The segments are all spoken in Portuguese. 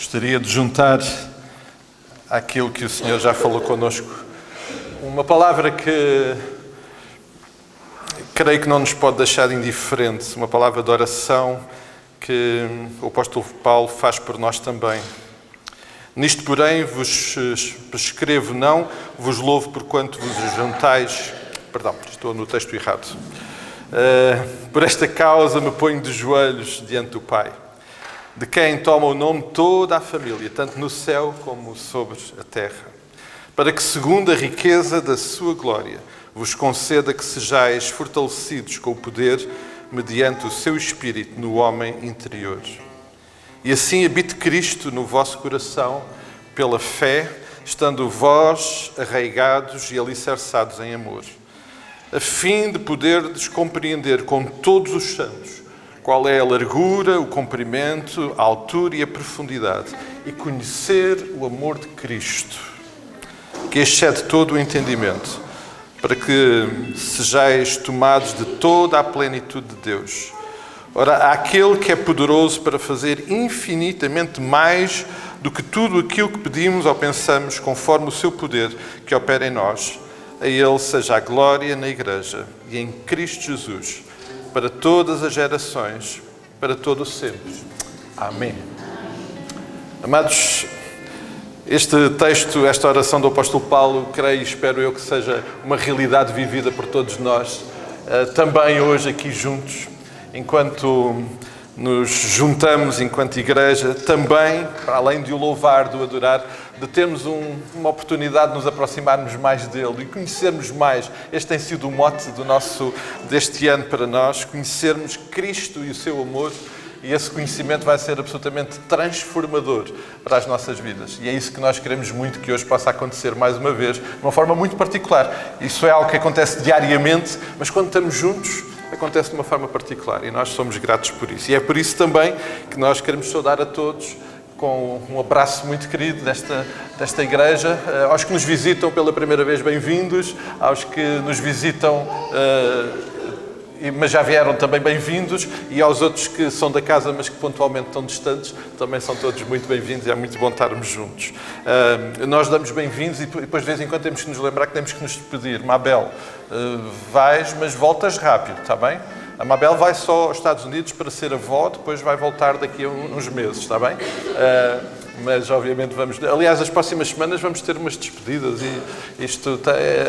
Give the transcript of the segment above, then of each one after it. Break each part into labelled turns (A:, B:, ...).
A: Gostaria de juntar àquilo que o Senhor já falou connosco uma palavra que creio que não nos pode deixar indiferentes, uma palavra de oração que o apóstolo Paulo faz por nós também. Nisto, porém, vos escrevo não, vos louvo porquanto vos juntais... Perdão, estou no texto errado. Por esta causa me ponho de joelhos diante do Pai, de quem toma o nome toda a família, tanto no céu como sobre a terra, para que, segundo a riqueza da sua glória, vos conceda que sejais fortalecidos com o poder mediante o seu Espírito no homem interior. E assim habite Cristo no vosso coração pela fé, estando vós arraigados e alicerçados em amor, a fim de poderdes compreender com todos os santos qual é a largura, o comprimento, a altura e a profundidade, e conhecer o amor de Cristo, que excede todo o entendimento, para que sejais tomados de toda a plenitude de Deus. Ora, aquele que é poderoso para fazer infinitamente mais do que tudo aquilo que pedimos ou pensamos, conforme o seu poder que opera em nós, a Ele seja a glória na Igreja e em Cristo Jesus, para todas as gerações, para todo o sempre. Amém. Amados, este texto, esta oração do apóstolo Paulo, creio e espero eu que seja uma realidade vivida por todos nós, também hoje aqui juntos, enquanto nos juntamos enquanto igreja, também, para além de o louvar, de o adorar, de termos uma oportunidade de nos aproximarmos mais dele e conhecermos mais. Este tem sido o mote deste ano para nós, conhecermos Cristo e o seu amor, e esse conhecimento vai ser absolutamente transformador para as nossas vidas. E é isso que nós queremos muito que hoje possa acontecer mais uma vez, de uma forma muito particular. Isso é algo que acontece diariamente, mas quando estamos juntos, acontece de uma forma particular e nós somos gratos por isso. E é por isso também que nós queremos saudar a todos com um abraço muito querido desta igreja. Aos que nos visitam pela primeira vez, bem-vindos. Aos que nos visitam, mas já vieram, também bem-vindos. E aos outros que são da casa, mas que pontualmente estão distantes, também são todos muito bem-vindos e é muito bom estarmos juntos. Nós damos bem-vindos e depois de vez em quando temos que nos lembrar que temos que nos despedir. Mabel, vais, mas voltas rápido, está bem? A Mabel vai só aos Estados Unidos para ser avó, depois vai voltar daqui a uns meses, está bem? Mas obviamente vamos... Aliás, as próximas semanas vamos ter umas despedidas e isto...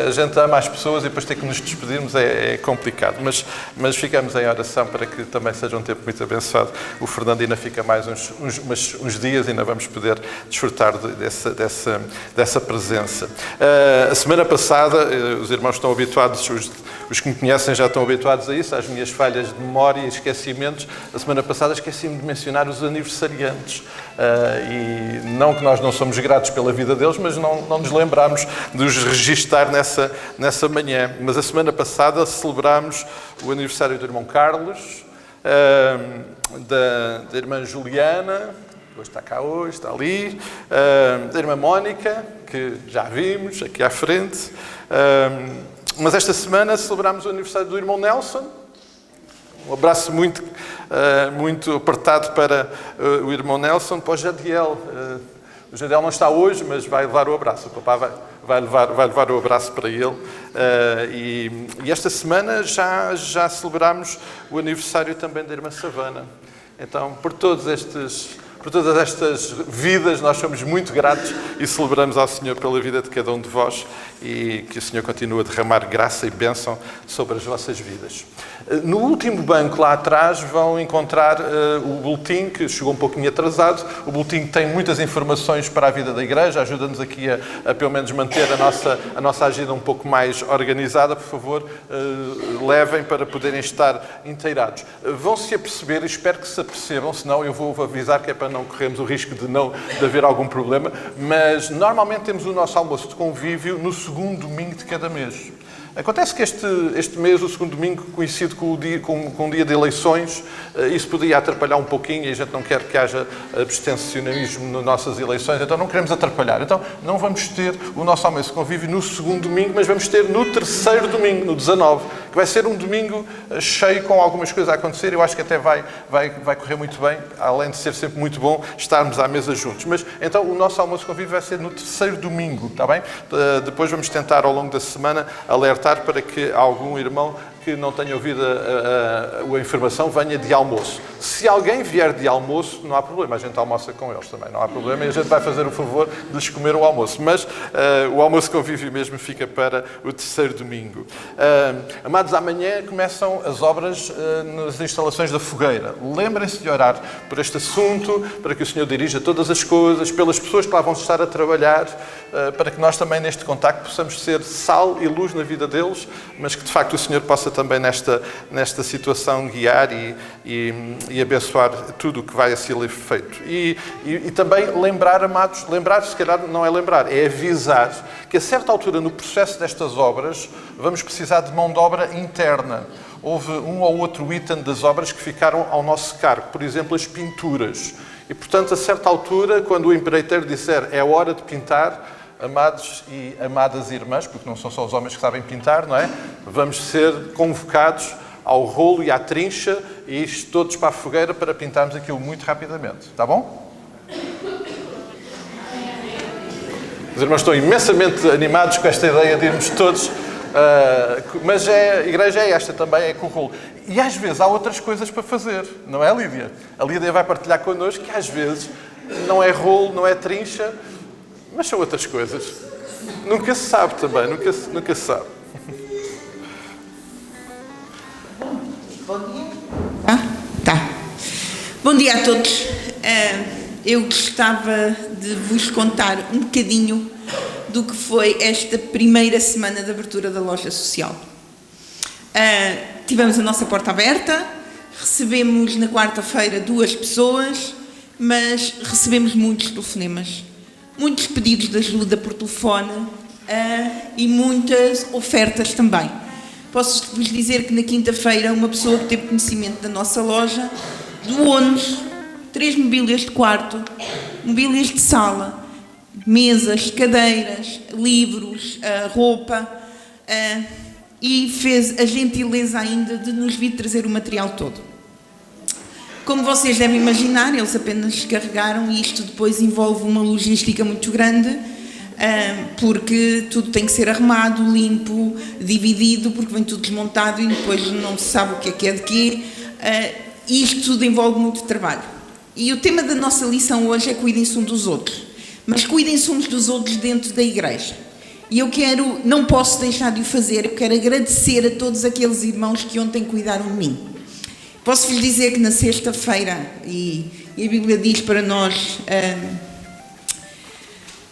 A: A gente ama as pessoas e depois ter que nos despedirmos é complicado. Mas ficamos em oração para que também seja um tempo muito abençoado. O Fernando ainda fica mais uns dias e ainda vamos poder desfrutar dessa presença. A semana passada, os irmãos estão habituados... Os que me conhecem já estão habituados a isso, às minhas falhas de memória e esquecimentos. A semana passada esqueci-me de mencionar os aniversariantes. E não que nós não somos gratos pela vida deles, mas não nos lembramos de os registar nessa manhã. Mas a semana passada celebrámos o aniversário do irmão Carlos, da irmã Juliana, que hoje está cá hoje, está ali, da irmã Mónica, que já vimos aqui à frente. Mas esta semana celebramos o aniversário do irmão Nelson. Um abraço muito apertado para o irmão Nelson, para o Jadiel. O Jadiel não está hoje, mas vai levar o abraço. O papá vai levar o abraço para ele. E esta semana já celebramos o aniversário também da irmã Savana. Então, por todas estas vidas, nós somos muito gratos e celebramos ao Senhor pela vida de cada um de vós e que o Senhor continue a derramar graça e bênção sobre as vossas vidas. No último banco lá atrás vão encontrar o boletim, que chegou um pouquinho atrasado. O boletim tem muitas informações para a vida da igreja, ajuda-nos aqui a pelo menos manter a nossa agenda um pouco mais organizada. Por favor, levem para poderem estar inteirados. Vão-se aperceber, e espero que se apercebam, senão eu vou avisar que é para não corrermos o risco de haver algum problema, mas normalmente temos o nosso almoço de convívio no segundo domingo de cada mês. Acontece que este mês, o segundo domingo, coincide com um dia de eleições, isso podia atrapalhar um pouquinho e a gente não quer que haja abstencionismo nas nossas eleições, então não queremos atrapalhar. Então não vamos ter o nosso almoço de convívio no segundo domingo, mas vamos ter no terceiro domingo, no 19, que vai ser um domingo cheio com algumas coisas a acontecer. Eu acho que até vai correr muito bem, além de ser sempre muito bom estarmos à mesa juntos. Mas então o nosso almoço convívio vai ser no terceiro domingo, está bem? Depois vamos tentar ao longo da semana alertar para que algum irmão que não tenha ouvido a informação venha de almoço. Se alguém vier de almoço, não há problema, a gente almoça com eles também, não há problema, e a gente vai fazer o favor de lhes comer o almoço. Mas o almoço convívio mesmo fica para o terceiro domingo. Amados, amanhã começam as obras nas instalações da fogueira. Lembrem-se de orar por este assunto, para que o Senhor dirija todas as coisas, pelas pessoas que lá vão estar a trabalhar, para que nós também neste contacto possamos ser sal e luz na vida deles, mas que de facto o Senhor possa também nesta situação guiar e abençoar tudo o que vai a ser feito. E também lembrar, amados, lembrar se calhar não é lembrar, é avisar que a certa altura no processo destas obras vamos precisar de mão de obra interna. Houve um ou outro item das obras que ficaram ao nosso cargo, por exemplo, as pinturas. E, portanto, a certa altura, quando o empreiteiro disser é hora de pintar, amados e amadas irmãs, porque não são só os homens que sabem pintar, não é? Vamos ser convocados ao rolo e à trincha e isto todos para a fogueira para pintarmos aquilo muito rapidamente. Está bom? Os irmãos estão imensamente animados com esta ideia de irmos todos, mas a igreja é esta também, é com o rolo. E às vezes há outras coisas para fazer, não é, Lídia? A Lídia vai partilhar connosco que às vezes não é rolo, não é trincha, mas são outras coisas. Nunca se sabe também, nunca se sabe.
B: Bom dia. Tá. Bom dia a todos. Eu gostava de vos contar um bocadinho do que foi esta primeira semana de abertura da loja social. Tivemos a nossa porta aberta, recebemos na quarta-feira 2 pessoas, mas recebemos muitos telefonemas. Muitos pedidos de ajuda por telefone e muitas ofertas também. Posso-vos dizer que na quinta-feira uma pessoa que teve conhecimento da nossa loja doou-nos 3 mobílias de quarto, mobílias de sala, mesas, cadeiras, livros, roupa e fez a gentileza ainda de nos vir trazer o material todo. Como vocês devem imaginar, eles apenas descarregaram e isto depois envolve uma logística muito grande, porque tudo tem que ser arrumado, limpo, dividido, porque vem tudo desmontado e depois não se sabe o que é de quê. Isto tudo envolve muito trabalho. E o tema da nossa lição hoje é cuidem-se uns dos outros, mas cuidem-se uns dos outros dentro da igreja. E eu não posso deixar de o fazer, eu quero agradecer a todos aqueles irmãos que ontem cuidaram de mim. Posso-vos dizer que na sexta-feira, e a Bíblia diz para nós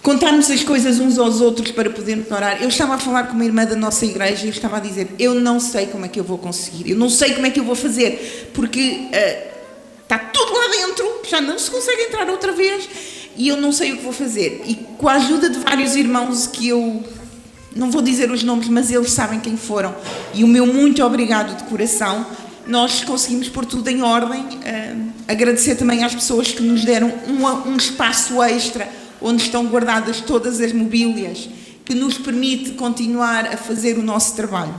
B: contarmos as coisas uns aos outros para podermos orar. Eu estava a falar com uma irmã da nossa igreja e eu estava a dizer, eu não sei como é que eu vou conseguir, eu não sei como é que eu vou fazer, porque está tudo lá dentro, já não se consegue entrar outra vez e eu não sei o que vou fazer. E com a ajuda de vários irmãos que eu não vou dizer os nomes, mas eles sabem quem foram, e o meu muito obrigado de coração, nós conseguimos pôr tudo em ordem. Agradecer também às pessoas que nos deram um espaço extra onde estão guardadas todas as mobílias, que nos permite continuar a fazer o nosso trabalho.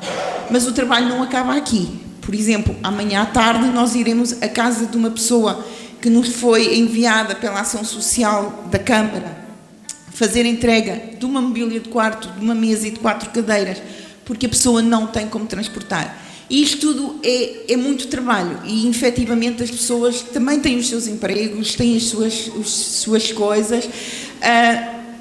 B: Mas o trabalho não acaba aqui. Por exemplo, amanhã à tarde nós iremos à casa de uma pessoa que nos foi enviada pela ação social da Câmara fazer entrega de uma mobília de quarto, de uma mesa e de 4 cadeiras, porque a pessoa não tem como transportar. E isto tudo é muito trabalho e, efetivamente, as pessoas também têm os seus empregos, têm as suas coisas,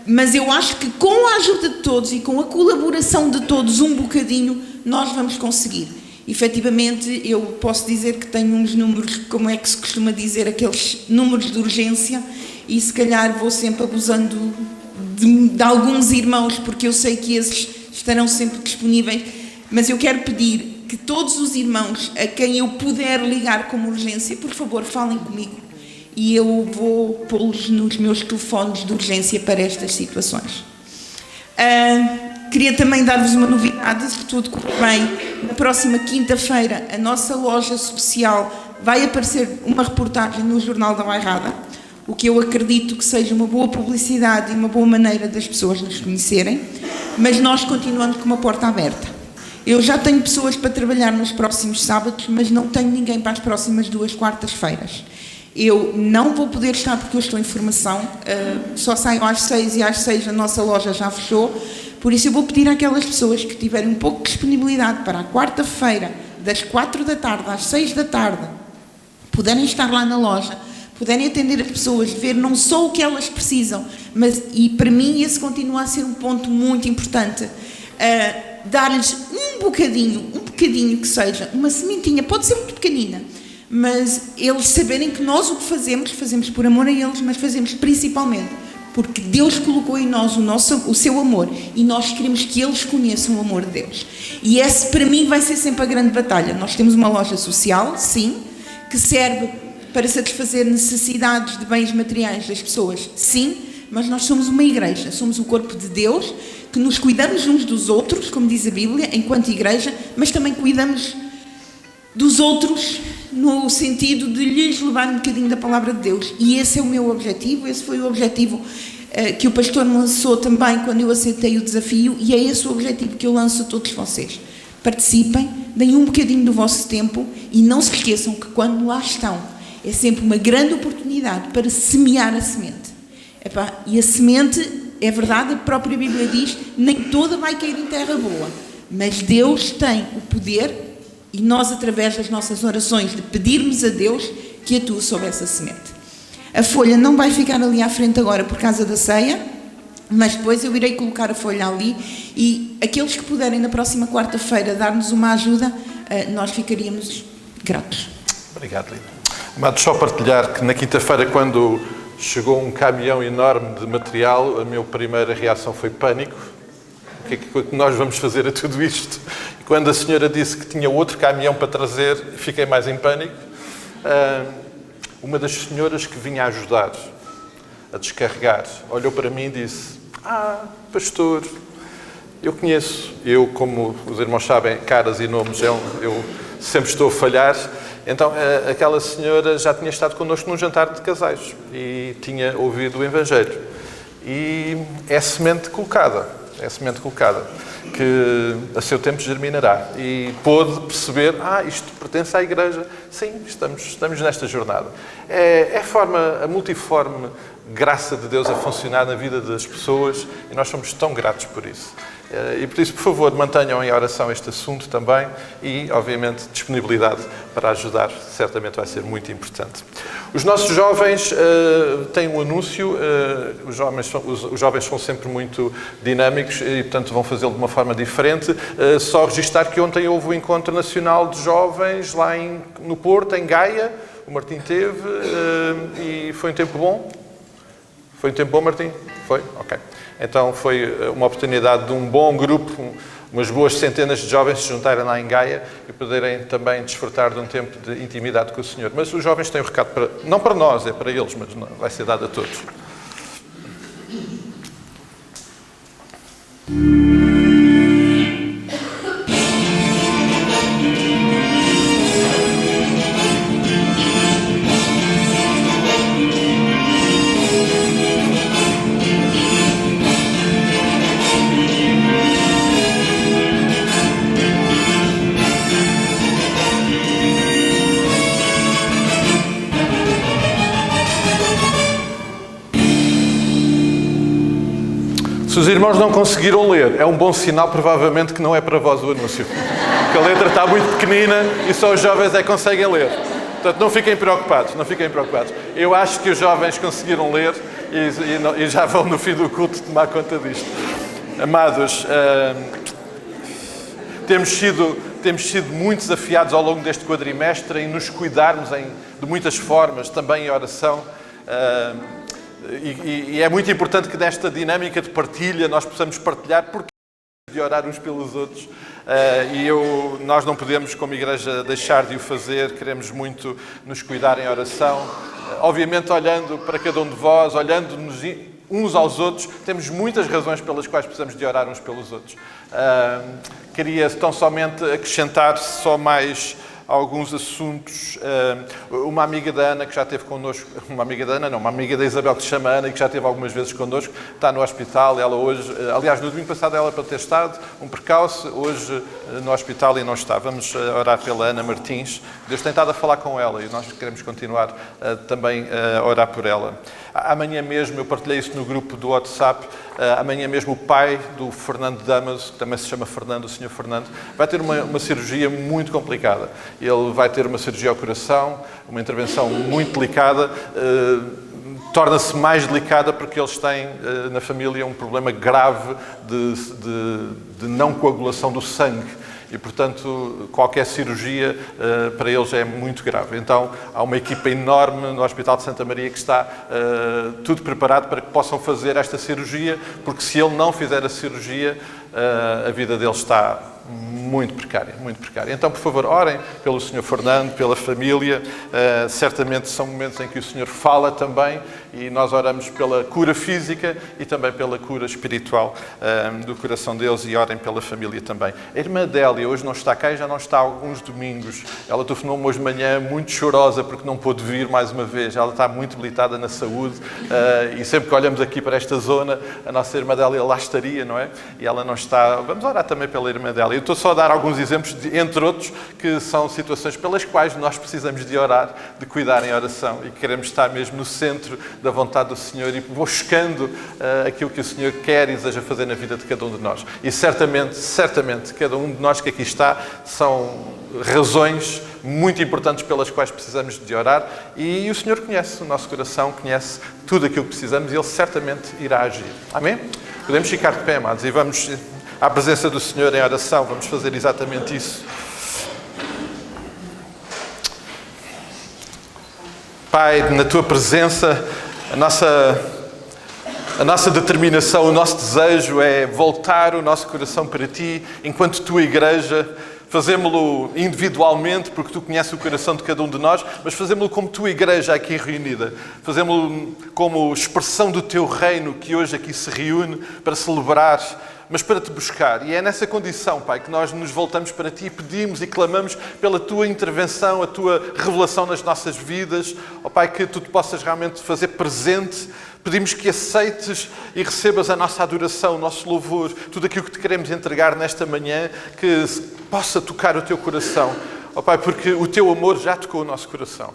B: mas eu acho que com a ajuda de todos e com a colaboração de todos um bocadinho, nós vamos conseguir. Efetivamente, eu posso dizer que tenho uns números, como é que se costuma dizer, aqueles números de urgência, e se calhar vou sempre abusando de alguns irmãos, porque eu sei que esses estarão sempre disponíveis, mas eu quero pedir que todos os irmãos a quem eu puder ligar como urgência, por favor, falem comigo e eu vou pô-los nos meus telefones de urgência para estas situações. Queria também dar-vos uma novidade, se tudo correr bem. Na próxima quinta-feira, a nossa loja social vai aparecer uma reportagem no Jornal da Bairrada, o que eu acredito que seja uma boa publicidade e uma boa maneira das pessoas nos conhecerem, mas nós continuamos com uma porta aberta. Eu já tenho pessoas para trabalhar nos próximos sábados, mas não tenho ninguém para as próximas 2 quartas-feiras. Eu não vou poder estar porque eu estou em formação, só saio às 6 e às 6 a nossa loja já fechou, por isso eu vou pedir àquelas pessoas que tiverem um pouco de disponibilidade para a quarta-feira, das 4 da tarde às 6 da tarde, puderem estar lá na loja, puderem atender as pessoas, ver não só o que elas precisam, mas, e para mim esse continua a ser um ponto muito importante, dar-lhes um bocadinho que seja, uma sementinha, pode ser muito pequenina, mas eles saberem que nós o que fazemos por amor a eles, mas fazemos principalmente porque Deus colocou em nós o seu amor e nós queremos que eles conheçam o amor de Deus. E esse para mim vai ser sempre a grande batalha. Nós temos uma loja social, sim, que serve para satisfazer necessidades de bens materiais das pessoas, sim, mas nós somos uma igreja, somos o corpo de Deus, que nos cuidamos uns dos outros, como diz a Bíblia, enquanto igreja, mas também cuidamos dos outros no sentido de lhes levar um bocadinho da palavra de Deus. E esse é o meu objetivo, esse foi o objetivo que o pastor me lançou também quando eu aceitei o desafio, e é esse o objetivo que eu lanço a todos vocês. Participem, deem um bocadinho do vosso tempo e não se esqueçam que quando lá estão, é sempre uma grande oportunidade para semear a semente. E a semente, é verdade, a própria Bíblia diz, nem toda vai cair em terra boa, mas Deus tem o poder, e nós, através das nossas orações, de pedirmos a Deus que atue sobre essa semente. A folha não vai ficar ali à frente agora por causa da ceia, mas depois eu irei colocar a folha ali, e aqueles que puderem na próxima quarta-feira dar-nos uma ajuda, nós ficaríamos gratos.
A: Obrigado, Lina. Amados, só partilhar que na quinta-feira, quando chegou um caminhão enorme de material, a minha primeira reação foi pânico. O que é que nós vamos fazer a tudo isto? E quando a senhora disse que tinha outro caminhão para trazer, fiquei mais em pânico. Uma das senhoras que vinha ajudar a descarregar olhou para mim e disse: pastor, eu conheço. Eu, como os irmãos sabem, caras e nomes, eu sempre estou a falhar. Então, aquela senhora já tinha estado connosco num jantar de casais e tinha ouvido o Evangelho. E é semente colocada, que a seu tempo germinará. E pôde perceber, isto pertence à igreja. Sim, estamos nesta jornada. É a multiforme graça de Deus a funcionar na vida das pessoas, e nós somos tão gratos por isso. E por isso, por favor, mantenham em oração este assunto também e, obviamente, disponibilidade para ajudar, certamente vai ser muito importante. Os nossos jovens têm um anúncio, os jovens são sempre muito dinâmicos e, portanto, vão fazê-lo de uma forma diferente. Só registrar que ontem houve o Encontro Nacional de Jovens lá no Porto, em Gaia. O Martim teve e foi um tempo bom. Foi um tempo bom, Martim? Foi? Ok. Então foi uma oportunidade de um bom grupo, umas boas centenas de jovens se juntarem lá em Gaia e poderem também desfrutar de um tempo de intimidade com o Senhor. Mas os jovens têm um recado, não para nós, é para eles, mas vai ser dado a todos. Se os irmãos não conseguiram ler, é um bom sinal, provavelmente, que não é para vós o anúncio. Porque a letra está muito pequenina e só os jovens é que conseguem ler. Portanto, não fiquem preocupados. Eu acho que os jovens conseguiram ler e já vão no fim do culto tomar conta disto. Amados, temos sido muito desafiados ao longo deste quadrimestre em nos cuidarmos de muitas formas, também em oração. E é muito importante que nesta dinâmica de partilha nós possamos partilhar porque de orar uns pelos outros. Nós não podemos, como igreja, deixar de o fazer. Queremos muito nos cuidar em oração. Obviamente, olhando para cada um de vós, olhando-nos uns aos outros, temos muitas razões pelas quais precisamos de orar uns pelos outros. Queria tão somente acrescentar só mais alguns assuntos. Uma amiga da Ana, que já esteve connosco, uma amiga da Ana não, uma amiga da Isabel, que se chama Ana e que já esteve algumas vezes connosco, está no hospital. Ela hoje, aliás, no domingo passado ela para ter estado, um percalço, hoje no hospital e não está. Vamos orar pela Ana Martins. Deus tem estado a falar com ela e nós queremos continuar também a orar por ela. Amanhã mesmo, eu partilhei isso no grupo do WhatsApp, amanhã mesmo o pai do Fernando Damas, que também se chama Fernando, o Sr. Fernando, vai ter uma cirurgia muito complicada. Ele vai ter uma cirurgia ao coração, uma intervenção muito delicada, torna-se mais delicada porque eles têm na família um problema grave de não coagulação do sangue. E, portanto, qualquer cirurgia para eles é muito grave. Então, há uma equipa enorme no Hospital de Santa Maria que está tudo preparado para que possam fazer esta cirurgia, porque se ele não fizer a cirurgia, a vida dele está muito precária, muito precária. Então, por favor, orem pelo Sr. Fernando, pela família. Certamente são momentos em que o Senhor fala também e nós oramos pela cura física e também pela cura espiritual do coração deles e orem pela família também. A irmã Délia hoje não está cá e já não está há alguns domingos. Ela telefonou-me hoje de manhã muito chorosa porque não pôde vir mais uma vez. Ela está muito debilitada na saúde e sempre que olhamos aqui para esta zona, a nossa irmã Délia lá estaria, não é? E ela não está. Vamos orar também pela irmã Délia. Eu estou só a dar alguns exemplos, entre outros, que são situações pelas quais nós precisamos de orar, de cuidar em oração e queremos estar mesmo no centro da vontade do Senhor e buscando aquilo que o Senhor quer e deseja fazer na vida de cada um de nós. E certamente, cada um de nós que aqui está são razões muito importantes pelas quais precisamos de orar e o Senhor conhece o nosso coração, conhece tudo aquilo que precisamos e Ele certamente irá agir. Amém? Podemos ficar de pé, amados, e vamos à presença do Senhor em oração, vamos fazer exatamente isso. Pai, na Tua presença, a nossa determinação, o nosso desejo é voltar o nosso coração para Ti, enquanto Tua Igreja. Fazemo-lo individualmente, porque Tu conheces o coração de cada um de nós, mas fazemo-lo como Tua Igreja aqui reunida. Fazemo-lo como expressão do Teu reino que hoje aqui se reúne para celebrar, mas para Te buscar. E é nessa condição, Pai, que nós nos voltamos para Ti e pedimos e clamamos pela Tua intervenção, a Tua revelação nas nossas vidas. Ó Pai, que Tu Te possas realmente fazer presente. Pedimos que aceites e recebas a nossa adoração, o nosso louvor, tudo aquilo que Te queremos entregar nesta manhã, que possa tocar o Teu coração. Ó Pai, porque o Teu amor já tocou o nosso coração.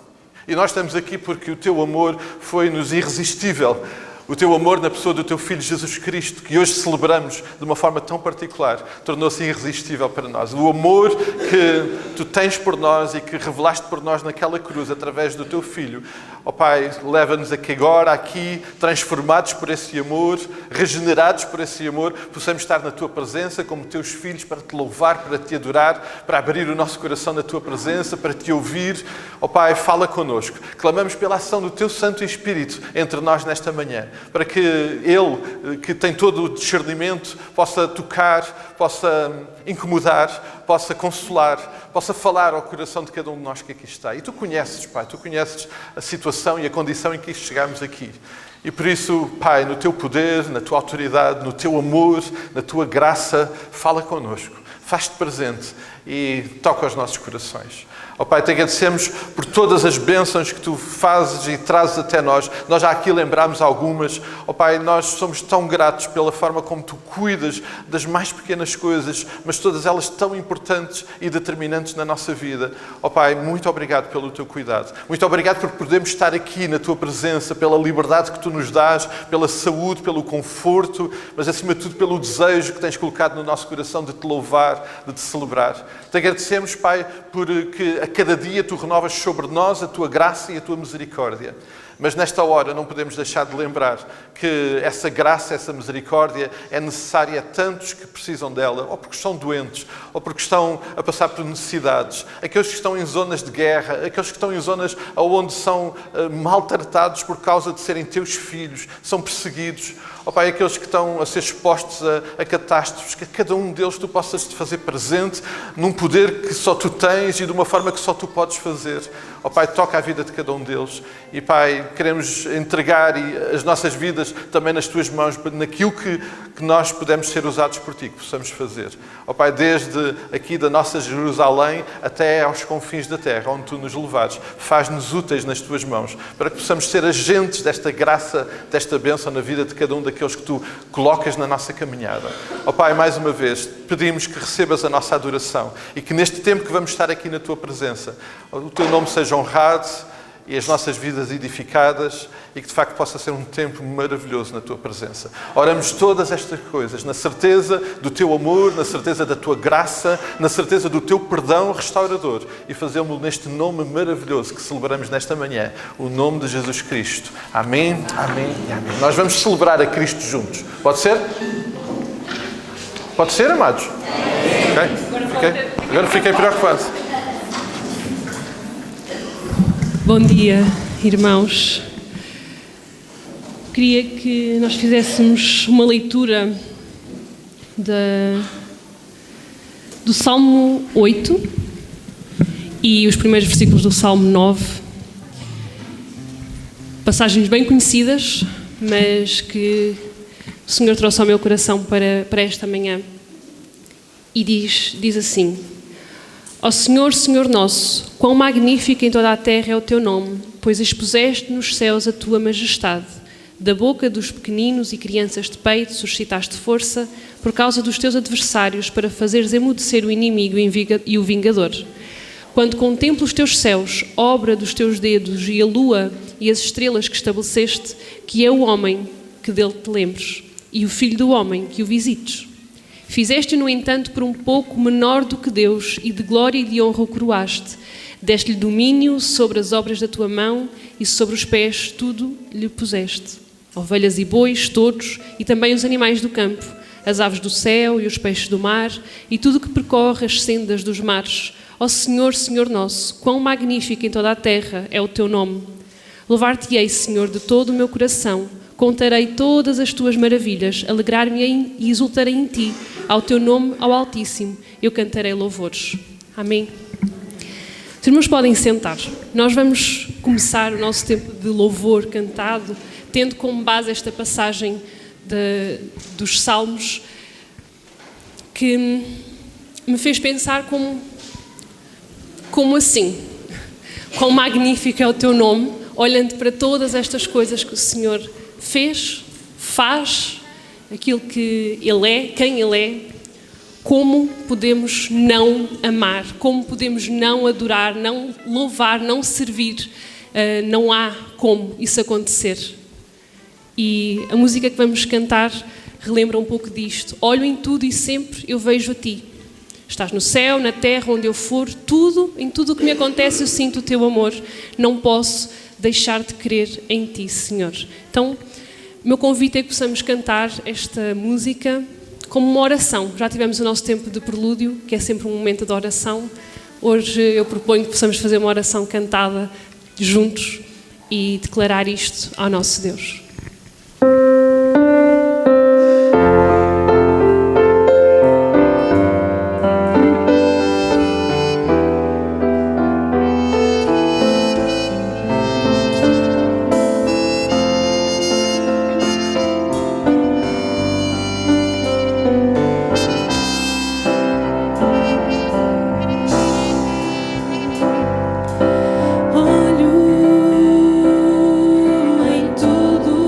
A: E nós estamos aqui porque o Teu amor foi-nos irresistível. O Teu amor na pessoa do Teu Filho Jesus Cristo, que hoje celebramos de uma forma tão particular, tornou-se irresistível para nós. O amor que Tu tens por nós e que revelaste por nós naquela cruz, através do Teu Filho. Ó Pai, leva-nos a que agora, aqui, transformados por esse amor, regenerados por esse amor, possamos estar na Tua presença como Teus filhos para Te louvar, para Te adorar, para abrir o nosso coração na Tua presença, para Te ouvir. Ó Pai, fala connosco. Clamamos pela ação do Teu Santo Espírito entre nós nesta manhã, para que Ele, que tem todo o discernimento, possa tocar, possa incomodar, possa consolar, possa falar ao coração de cada um de nós que aqui está. E Tu conheces, Pai, Tu conheces a situação e a condição em que chegamos aqui. E por isso, Pai, no Teu poder, na Tua autoridade, no Teu amor, na Tua graça, fala connosco, faz-te presente e toca os nossos corações. Ó Pai, Te agradecemos por todas as bênçãos que Tu fazes e trazes até nós. Nós já aqui lembramos algumas. Ó Pai, nós somos tão gratos pela forma como Tu cuidas das mais pequenas coisas, mas todas elas tão importantes e determinantes na nossa vida. Ó Pai, muito obrigado pelo Teu cuidado. Muito obrigado por podermos estar aqui na Tua presença, pela liberdade que Tu nos dás, pela saúde, pelo conforto, mas acima de tudo pelo desejo que Tens colocado no nosso coração de Te louvar, de Te celebrar. Te agradecemos, Pai, porque a cada dia Tu renovas sobre nós a Tua graça e a Tua misericórdia. Mas nesta hora não podemos deixar de lembrar que essa graça, essa misericórdia é necessária a tantos que precisam dela, ou porque estão doentes, ou porque estão a passar por necessidades. Aqueles que estão em zonas de guerra, aqueles que estão em zonas onde são maltratados por causa de serem Teus filhos, são perseguidos. Ó Pai, aqueles que estão a ser expostos a catástrofes, que a cada um deles tu possas te fazer presente num poder que só tu tens e de uma forma que só tu podes fazer. Ó Pai, toca a vida de cada um deles. E Pai, queremos entregar as nossas vidas também nas tuas mãos, naquilo que nós podemos ser usados por ti, que possamos fazer. Ó Pai, desde aqui da nossa Jerusalém até aos confins da terra, onde tu nos levares, faz-nos úteis nas tuas mãos, para que possamos ser agentes desta graça, desta bênção na vida de cada um daqueles que tu colocas na nossa caminhada. Ó Pai, mais uma vez, pedimos que recebas a nossa adoração e que neste tempo que vamos estar aqui na tua presença, o teu nome seja honrado e as nossas vidas edificadas e que de facto possa ser um tempo maravilhoso na tua presença. Oramos todas estas coisas na certeza do teu amor, na certeza da tua graça, na certeza do teu perdão restaurador e fazemos-lo neste nome maravilhoso que celebramos nesta manhã, o nome de Jesus Cristo. Amém, amém e amém. Nós vamos celebrar a Cristo juntos. Pode ser? Pode ser, amados? Agora fiquei preocupado.
C: Bom dia, irmãos. Queria que nós fizéssemos uma leitura do Salmo 8 e os primeiros versículos do Salmo 9. Passagens bem conhecidas, mas que o Senhor trouxe ao meu coração para esta manhã. E diz assim: Ó Senhor, Senhor nosso, quão magnífico em toda a terra é o teu nome, pois expuseste nos céus a tua majestade. Da boca dos pequeninos e crianças de peito suscitaste força por causa dos teus adversários para fazeres emudecer o inimigo e o vingador. Quando contemplo os teus céus, obra dos teus dedos, e a lua e as estrelas que estabeleceste, que é o homem que dele te lembres, e o filho do homem que o visites. Fizeste, no entanto, por um pouco menor do que Deus, e de glória e de honra o coroaste. Deste-lhe domínio sobre as obras da tua mão, e sobre os pés tudo lhe puseste. Ovelhas e bois, touros, e também os animais do campo, as aves do céu e os peixes do mar, e tudo que percorre as sendas dos mares. Ó Senhor, Senhor nosso, quão magnífico em toda a terra é o teu nome. Louvar-te-ei, Senhor, de todo o meu coração. Contarei todas as tuas maravilhas, alegrar-me e exultarei em ti. Ao teu nome, ao Altíssimo, eu cantarei louvores. Amém. Os irmãos podem sentar. Nós vamos começar o nosso tempo de louvor cantado, tendo como base esta passagem dos Salmos, que me fez pensar como assim? Quão magnífico é o teu nome, olhando para todas estas coisas que o Senhor fez, faz, aquilo que Ele é, quem Ele é. Como podemos não amar? Como podemos não adorar, não louvar, não servir? Não há como isso acontecer. E a música que vamos cantar relembra um pouco disto. Olho em tudo e sempre eu vejo a ti. Estás no céu, na terra, onde eu for, em tudo o que me acontece eu sinto o teu amor. Não posso deixar de crer em ti, Senhor. Então, o meu convite é que possamos cantar esta música como uma oração. Já tivemos o nosso tempo de prelúdio, que é sempre um momento de oração. Hoje eu proponho que possamos fazer uma oração cantada juntos e declarar isto ao nosso Deus.
D: Olho em tudo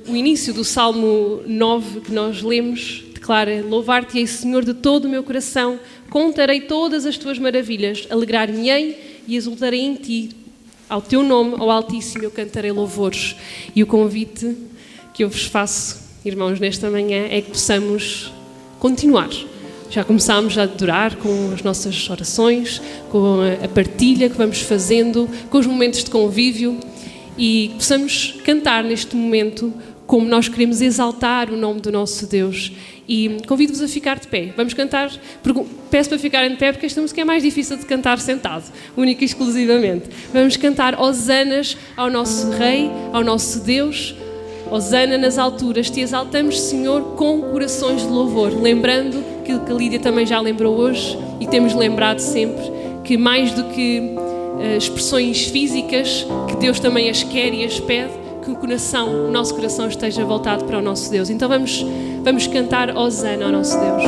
C: o início do Salmo 9 que nós lemos, declara: louvar-te-ei, Senhor, de todo o meu coração, contarei todas as tuas maravilhas, alegrar-me-ei e exultarei em ti. Ao teu nome, ao Altíssimo, eu cantarei louvores. E o convite que eu vos faço, irmãos, nesta manhã, é que possamos continuar. Já começámos a adorar com as nossas orações, com a partilha que vamos fazendo, com os momentos de convívio, e que possamos cantar neste momento como nós queremos exaltar o nome do nosso Deus. E convido-vos a ficar de pé. Vamos cantar, peço para ficarem de pé porque esta música é mais difícil de cantar sentado, única e exclusivamente. Vamos cantar hosanas ao nosso Rei, ao nosso Deus. Hosana nas alturas, te exaltamos, Senhor, com corações de louvor, lembrando aquilo que a Lídia também já lembrou hoje e temos lembrado sempre, que mais do que expressões físicas, que Deus também as quer e as pede, que o nosso coração esteja voltado para o nosso Deus. Então vamos cantar Hosana ao nosso Deus.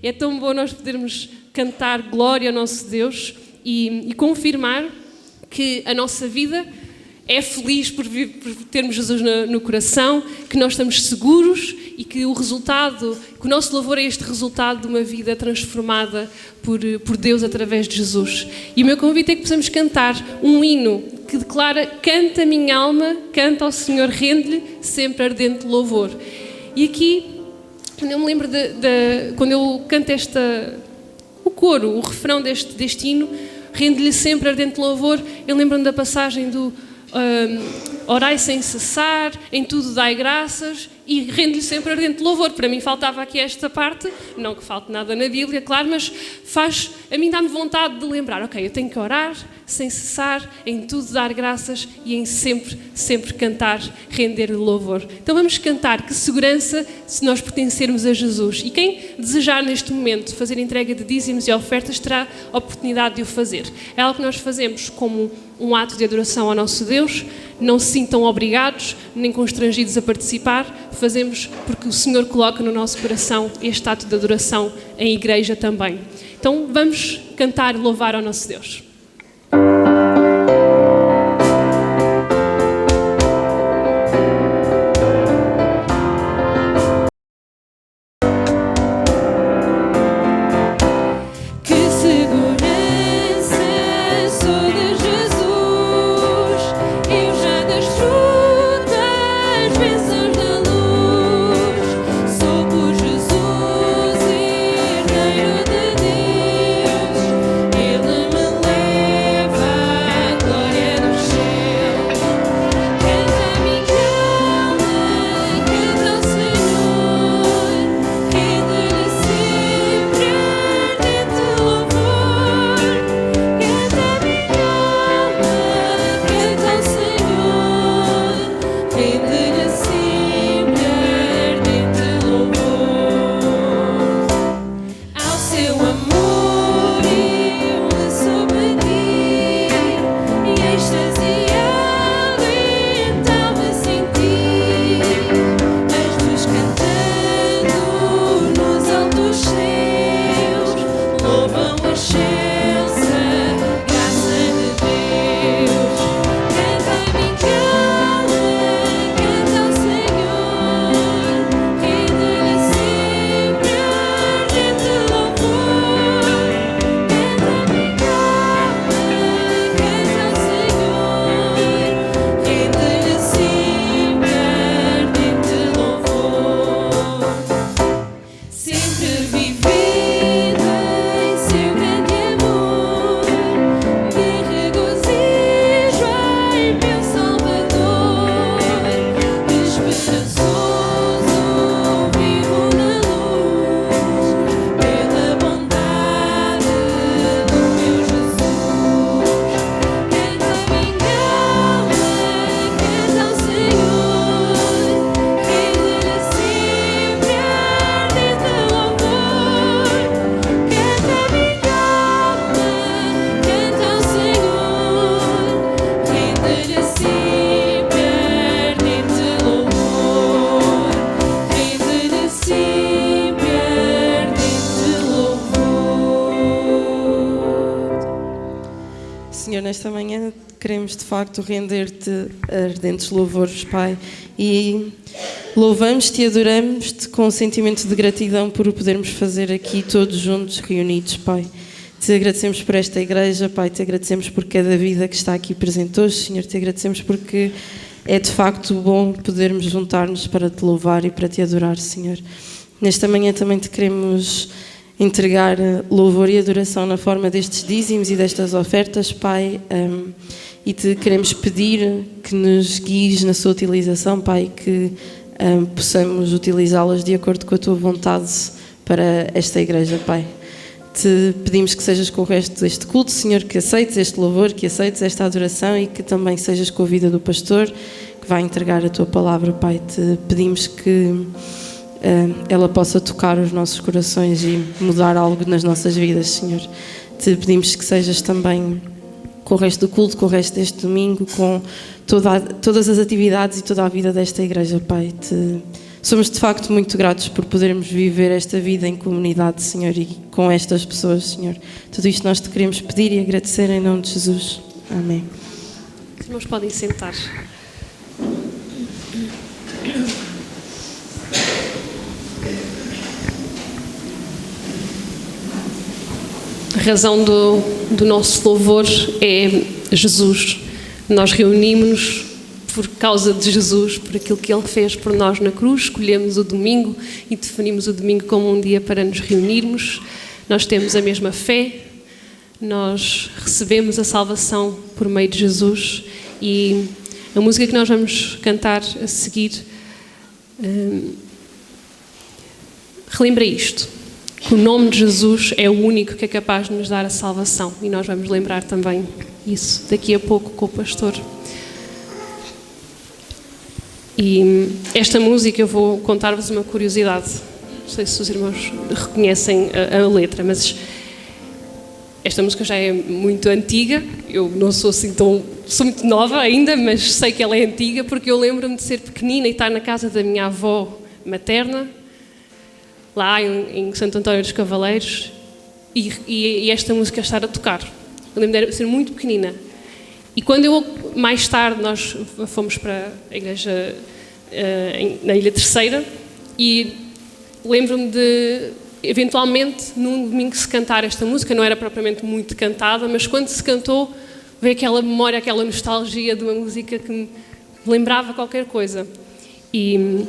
C: É tão bom nós podermos cantar glória ao nosso Deus e confirmar que a nossa vida é feliz por termos Jesus no coração, que nós estamos seguros e que o nosso louvor é este resultado de uma vida transformada por Deus através de Jesus. E o meu convite é que possamos cantar um hino que declara: canta minha alma, canta ao Senhor, rende-lhe sempre ardente louvor. E aqui, quando eu me lembro quando eu canto o coro, o refrão deste hino, rende-lhe sempre ardente louvor, eu lembro-me da passagem do orai sem cessar, em tudo dai graças e rende-lhe sempre ardente louvor. Para mim faltava aqui esta parte, não que falte nada na Bíblia, claro, mas a mim dá-me vontade de lembrar, ok, eu tenho que orar sem cessar, em tudo dar graças e em sempre cantar, render-lhe louvor. Então vamos cantar, que segurança se nós pertencermos a Jesus. E quem desejar neste momento fazer entrega de dízimos e ofertas terá a oportunidade de o fazer. É algo que nós fazemos como um ato de adoração ao nosso Deus. Não se sintam obrigados nem constrangidos a participar, fazemos porque o Senhor coloca no nosso coração este ato de adoração em igreja também. Então vamos cantar e louvar ao nosso Deus.
D: Senhor, nesta manhã queremos de facto render-te ardentes louvores, Pai, e louvamos-te e adoramos-te com um sentimento de gratidão por o podermos fazer aqui todos juntos, reunidos, Pai. Te agradecemos por esta igreja, Pai, te agradecemos por cada vida que está aqui presente hoje, Senhor, te agradecemos porque é de facto bom podermos juntar-nos para te louvar e para te adorar, Senhor. Nesta manhã também te queremos entregar louvor e adoração na forma destes dízimos e destas ofertas, Pai, e te queremos pedir que nos guies na sua utilização, Pai, que possamos utilizá-las de acordo com a tua vontade para esta igreja, Pai. Te pedimos que sejas com o resto deste culto, Senhor, que aceites este louvor, que aceites esta adoração e que também sejas com a vida do pastor que vai entregar a tua palavra, Pai. Te pedimos que ela possa tocar os nossos corações e mudar algo nas nossas vidas, Senhor. Te pedimos que sejas também com o resto do culto, com o resto deste domingo, com todas as atividades e toda a vida desta igreja, Pai. Somos de facto muito gratos por podermos viver esta vida em comunidade, Senhor, e com estas pessoas, Senhor. Tudo isto nós te queremos pedir e agradecer em nome de Jesus. Amém.
C: Os irmãos podem sentar. A razão do nosso louvor é Jesus. Nós reunimos-nos por causa de Jesus, por aquilo que Ele fez por nós na cruz. Escolhemos o domingo e definimos o domingo como um dia para nos reunirmos. Nós temos a mesma fé, nós recebemos a salvação por meio de Jesus e a música que nós vamos cantar a seguir relembra isto, que o nome de Jesus é o único que é capaz de nos dar a salvação e nós vamos lembrar também isso daqui a pouco com o pastor. E esta música, eu vou contar-vos uma curiosidade. Não sei se os irmãos reconhecem a letra, mas esta música já é muito antiga. Eu não sou assim sou muito nova ainda, mas sei que ela é antiga porque eu lembro-me de ser pequenina e estar na casa da minha avó materna, lá em Santo António dos Cavaleiros, e esta música estar a tocar. Eu lembro de ser muito pequenina. E quando mais tarde, nós fomos para a igreja na Ilha Terceira e lembro-me de, eventualmente, num domingo se cantar esta música, não era propriamente muito cantada, mas quando se cantou, veio aquela memória, aquela nostalgia de uma música que me lembrava qualquer coisa. E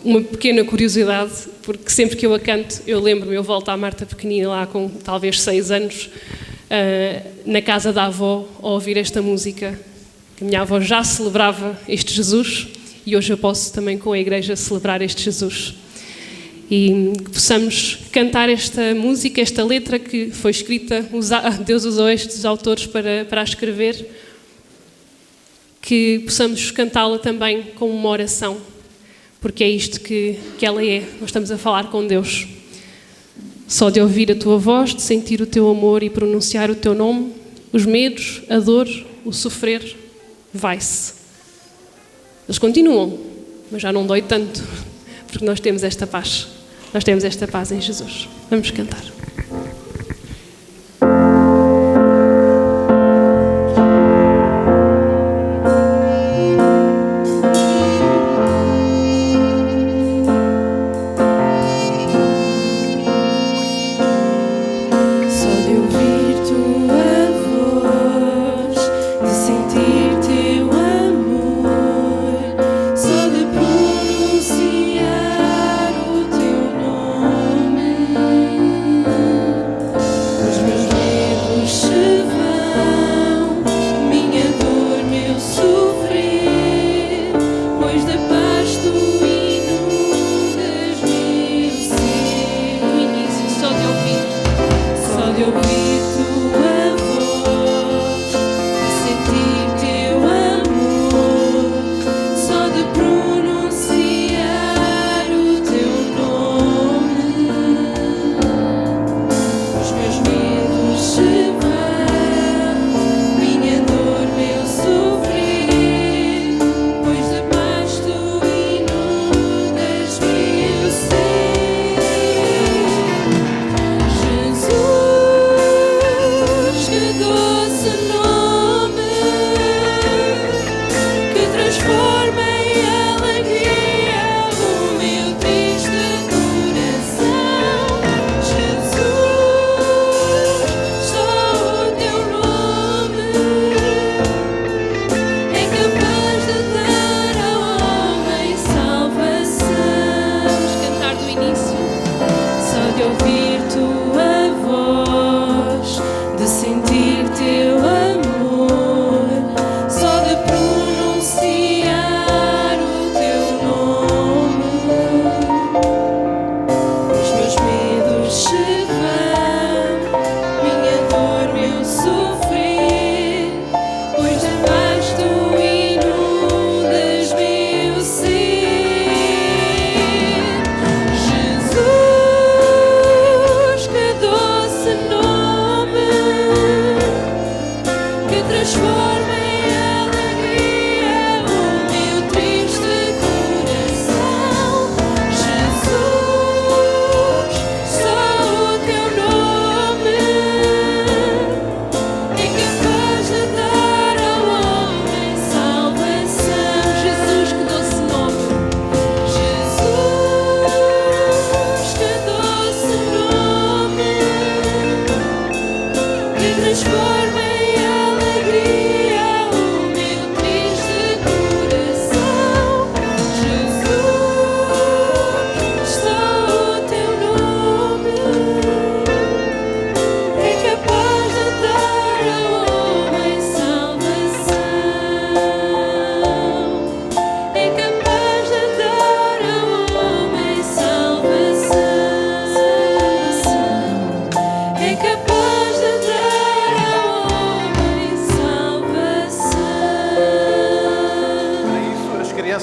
C: uma pequena curiosidade, porque sempre que eu a canto, eu lembro-me, eu volto à Marta pequenina lá com talvez 6 anos, na casa da avó, a ouvir esta música, que a minha avó já celebrava este Jesus e hoje eu posso também com a igreja celebrar este Jesus. E que possamos cantar esta música, esta letra que foi escrita, Deus usou estes autores para a escrever, que possamos cantá-la também como uma oração, porque é isto que ela é. Nós estamos a falar com Deus. Só de ouvir a tua voz, de sentir o teu amor e pronunciar o teu nome, os medos, a dor, o sofrer, vai-se. Eles continuam, mas já não dói tanto, porque nós temos esta paz. Nós temos esta paz em Jesus. Vamos cantar.
E: Pronunciar o teu nome.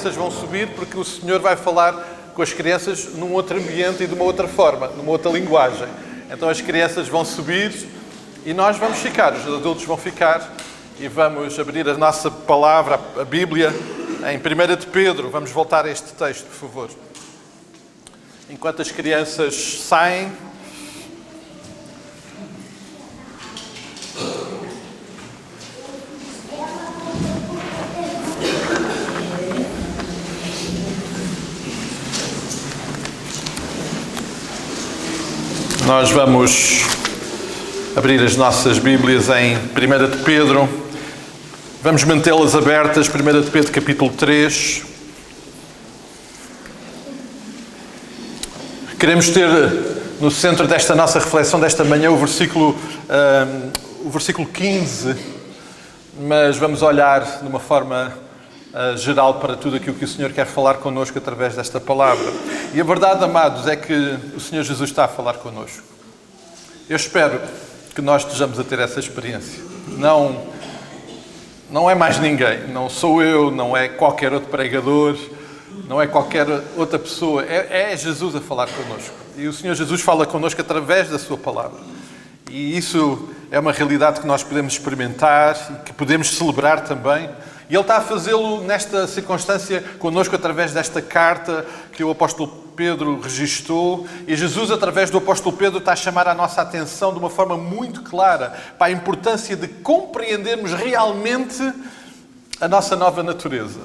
A: crianças vão subir porque o Senhor vai falar com as crianças num outro ambiente e de uma outra forma, numa outra linguagem. Então as crianças vão subir e nós vamos ficar, os adultos vão ficar e vamos abrir a nossa palavra, a Bíblia, em 1 de Pedro. Vamos voltar a este texto, por favor. Enquanto as crianças saem, nós vamos abrir as nossas Bíblias em 1 de Pedro. Vamos mantê-las abertas, 1 de Pedro, capítulo 3. Queremos ter no centro desta nossa reflexão desta manhã o versículo 15, mas vamos olhar de uma forma geral para tudo aquilo que o Senhor quer falar connosco através desta palavra. E a verdade, amados, é que o Senhor Jesus está a falar connosco. Eu espero que nós estejamos a ter essa experiência. Não é mais ninguém, não sou eu, não é qualquer outro pregador, não é qualquer outra pessoa, é Jesus a falar connosco. E o Senhor Jesus fala connosco através da sua palavra. E isso é uma realidade que nós podemos experimentar e que podemos celebrar também. E Ele está a fazê-lo nesta circunstância connosco através desta carta que o apóstolo Pedro registou. E Jesus, através do apóstolo Pedro, está a chamar a nossa atenção de uma forma muito clara para a importância de compreendermos realmente a nossa nova natureza.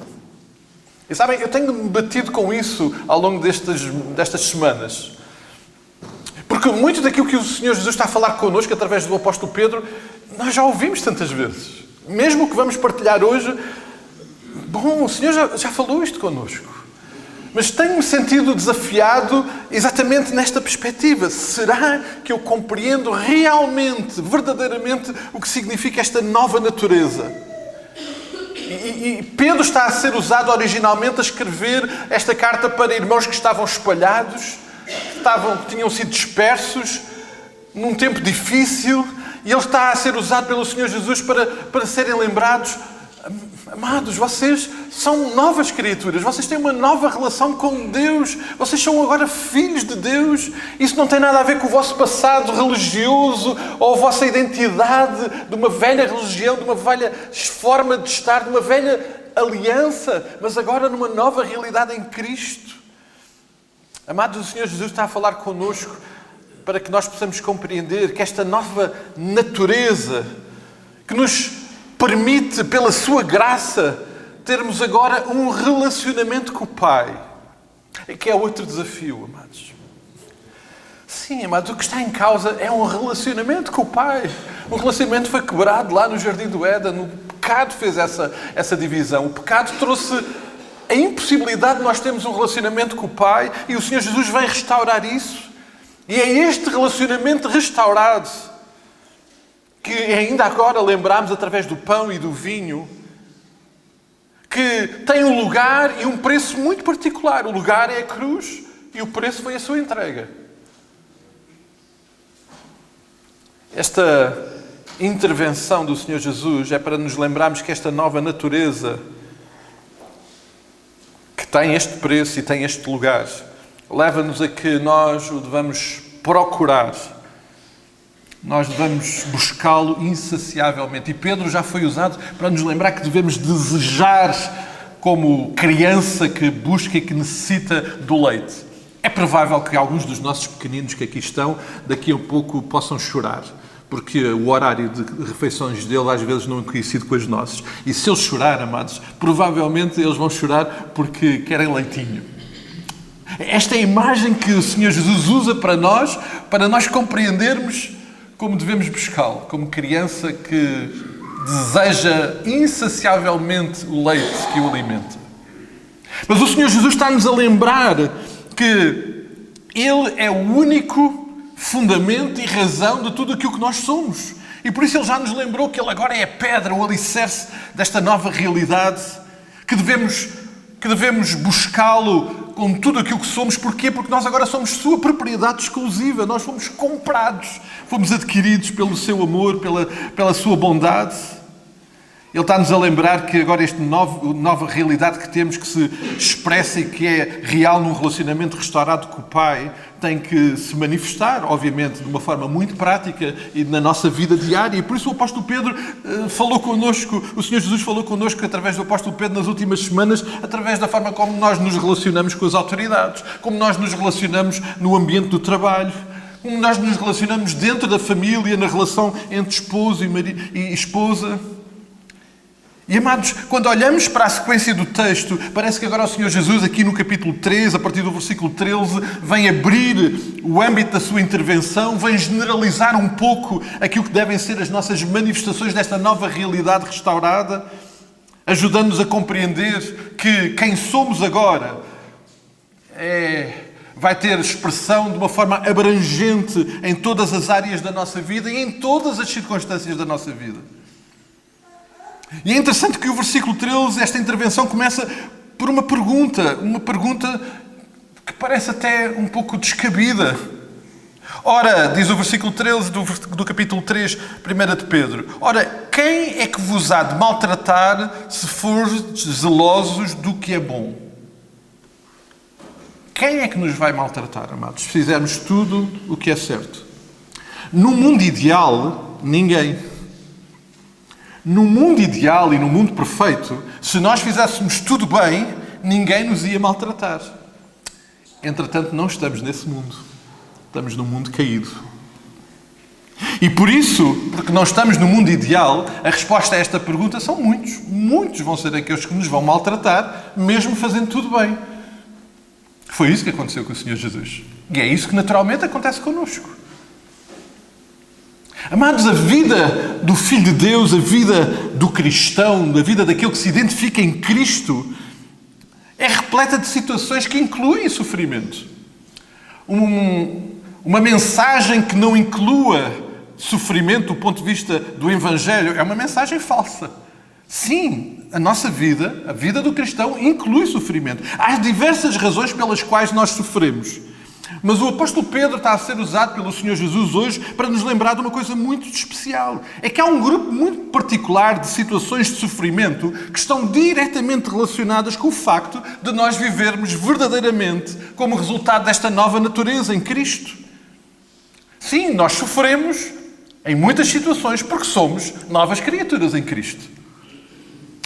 A: E sabem, eu tenho-me batido com isso ao longo destas semanas. Porque muito daquilo que o Senhor Jesus está a falar connosco através do apóstolo Pedro, nós já ouvimos tantas vezes. Mesmo o que vamos partilhar hoje, bom, o Senhor já falou isto connosco. Mas tenho-me sentido desafiado exatamente nesta perspectiva. Será que eu compreendo realmente, verdadeiramente, o que significa esta nova natureza? E Pedro está a ser usado originalmente a escrever esta carta para irmãos que estavam espalhados, que tinham sido dispersos num tempo difícil, e ele está a ser usado pelo Senhor Jesus para serem lembrados: amados, vocês são novas criaturas, vocês têm uma nova relação com Deus, vocês são agora filhos de Deus. Isso não tem nada a ver com o vosso passado religioso ou a vossa identidade de uma velha religião, de uma velha forma de estar, de uma velha aliança, mas agora numa nova realidade em Cristo. Amados, o Senhor Jesus está a falar connosco para que nós possamos compreender que esta nova natureza que nos permite, pela sua graça, termos agora um relacionamento com o Pai. Que é outro desafio, amados. Sim, amados, o que está em causa é um relacionamento com o Pai. O relacionamento foi quebrado lá no Jardim do Éden. O pecado fez essa divisão. O pecado trouxe a impossibilidade de nós termos um relacionamento com o Pai, e o Senhor Jesus vem restaurar isso. E é este relacionamento restaurado que ainda agora lembramos através do pão e do vinho, que tem um lugar e um preço muito particular. O lugar é a cruz e o preço foi a sua entrega. Esta intervenção do Senhor Jesus é para nos lembrarmos que esta nova natureza, que tem este preço e tem este lugar, leva-nos a que nós o devamos procurar. Nós devemos buscá-lo insaciavelmente. E Pedro já foi usado para nos lembrar que devemos desejar como criança que busca e que necessita do leite. É provável que alguns dos nossos pequeninos que aqui estão, daqui a pouco possam chorar, porque o horário de refeições dele às vezes não é coincide com os nossos. E se eles chorar, amados, provavelmente eles vão chorar porque querem leitinho. Esta é a imagem que o Senhor Jesus usa para nós compreendermos como devemos buscá-lo, como criança que deseja insaciavelmente o leite que o alimenta. Mas o Senhor Jesus está-nos a lembrar que Ele é o único fundamento e razão de tudo aquilo que nós somos. E por isso Ele já nos lembrou que Ele agora é a pedra, o alicerce desta nova realidade, que devemos buscá-lo com tudo aquilo que somos. Porquê? Porque nós agora somos sua propriedade exclusiva. Nós fomos comprados, fomos adquiridos pelo seu amor, pela sua bondade. Ele está-nos a lembrar que agora esta nova realidade que temos, que se expressa e que é real num relacionamento restaurado com o Pai, tem que se manifestar, obviamente, de uma forma muito prática e na nossa vida diária. E por isso o apóstolo Pedro falou connosco, o Senhor Jesus falou connosco através do apóstolo Pedro nas últimas semanas, através da forma como nós nos relacionamos com as autoridades, como nós nos relacionamos no ambiente do trabalho, como nós nos relacionamos dentro da família, na relação entre esposo e esposa. E, amados, quando olhamos para a sequência do texto, parece que agora o Senhor Jesus, aqui no capítulo 3, a partir do versículo 13, vem abrir o âmbito da sua intervenção, vem generalizar um pouco aquilo que devem ser as nossas manifestações desta nova realidade restaurada, ajudando-nos a compreender que quem somos agora vai ter expressão de uma forma abrangente em todas as áreas da nossa vida e em todas as circunstâncias da nossa vida. E é interessante que o versículo 13, esta intervenção, começa por uma pergunta que parece até um pouco descabida. Ora, diz o versículo 13 do capítulo 3, 1 de Pedro, ora, quem é que vos há de maltratar se fordes zelosos do que é bom? Quem é que nos vai maltratar, amados, se fizermos tudo o que é certo? No mundo ideal, ninguém. No mundo ideal e no mundo perfeito, se nós fizéssemos tudo bem, ninguém nos ia maltratar. Entretanto, não estamos nesse mundo. Estamos num mundo caído. E por isso, porque não estamos no mundo ideal, a resposta a esta pergunta são muitos. Muitos vão ser aqueles que nos vão maltratar, mesmo fazendo tudo bem. Foi isso que aconteceu com o Senhor Jesus. E é isso que naturalmente acontece connosco. Amados, a vida do Filho de Deus, a vida do cristão, a vida daquele que se identifica em Cristo, é repleta de situações que incluem sofrimento. Uma mensagem que não inclua sofrimento do ponto de vista do Evangelho é uma mensagem falsa. Sim, a nossa vida, a vida do cristão, inclui sofrimento. Há diversas razões pelas quais nós sofremos. Mas o apóstolo Pedro está a ser usado pelo Senhor Jesus hoje para nos lembrar de uma coisa muito especial. É que há um grupo muito particular de situações de sofrimento que estão diretamente relacionadas com o facto de nós vivermos verdadeiramente como resultado desta nova natureza em Cristo. Sim, nós sofremos em muitas situações porque somos novas criaturas em Cristo.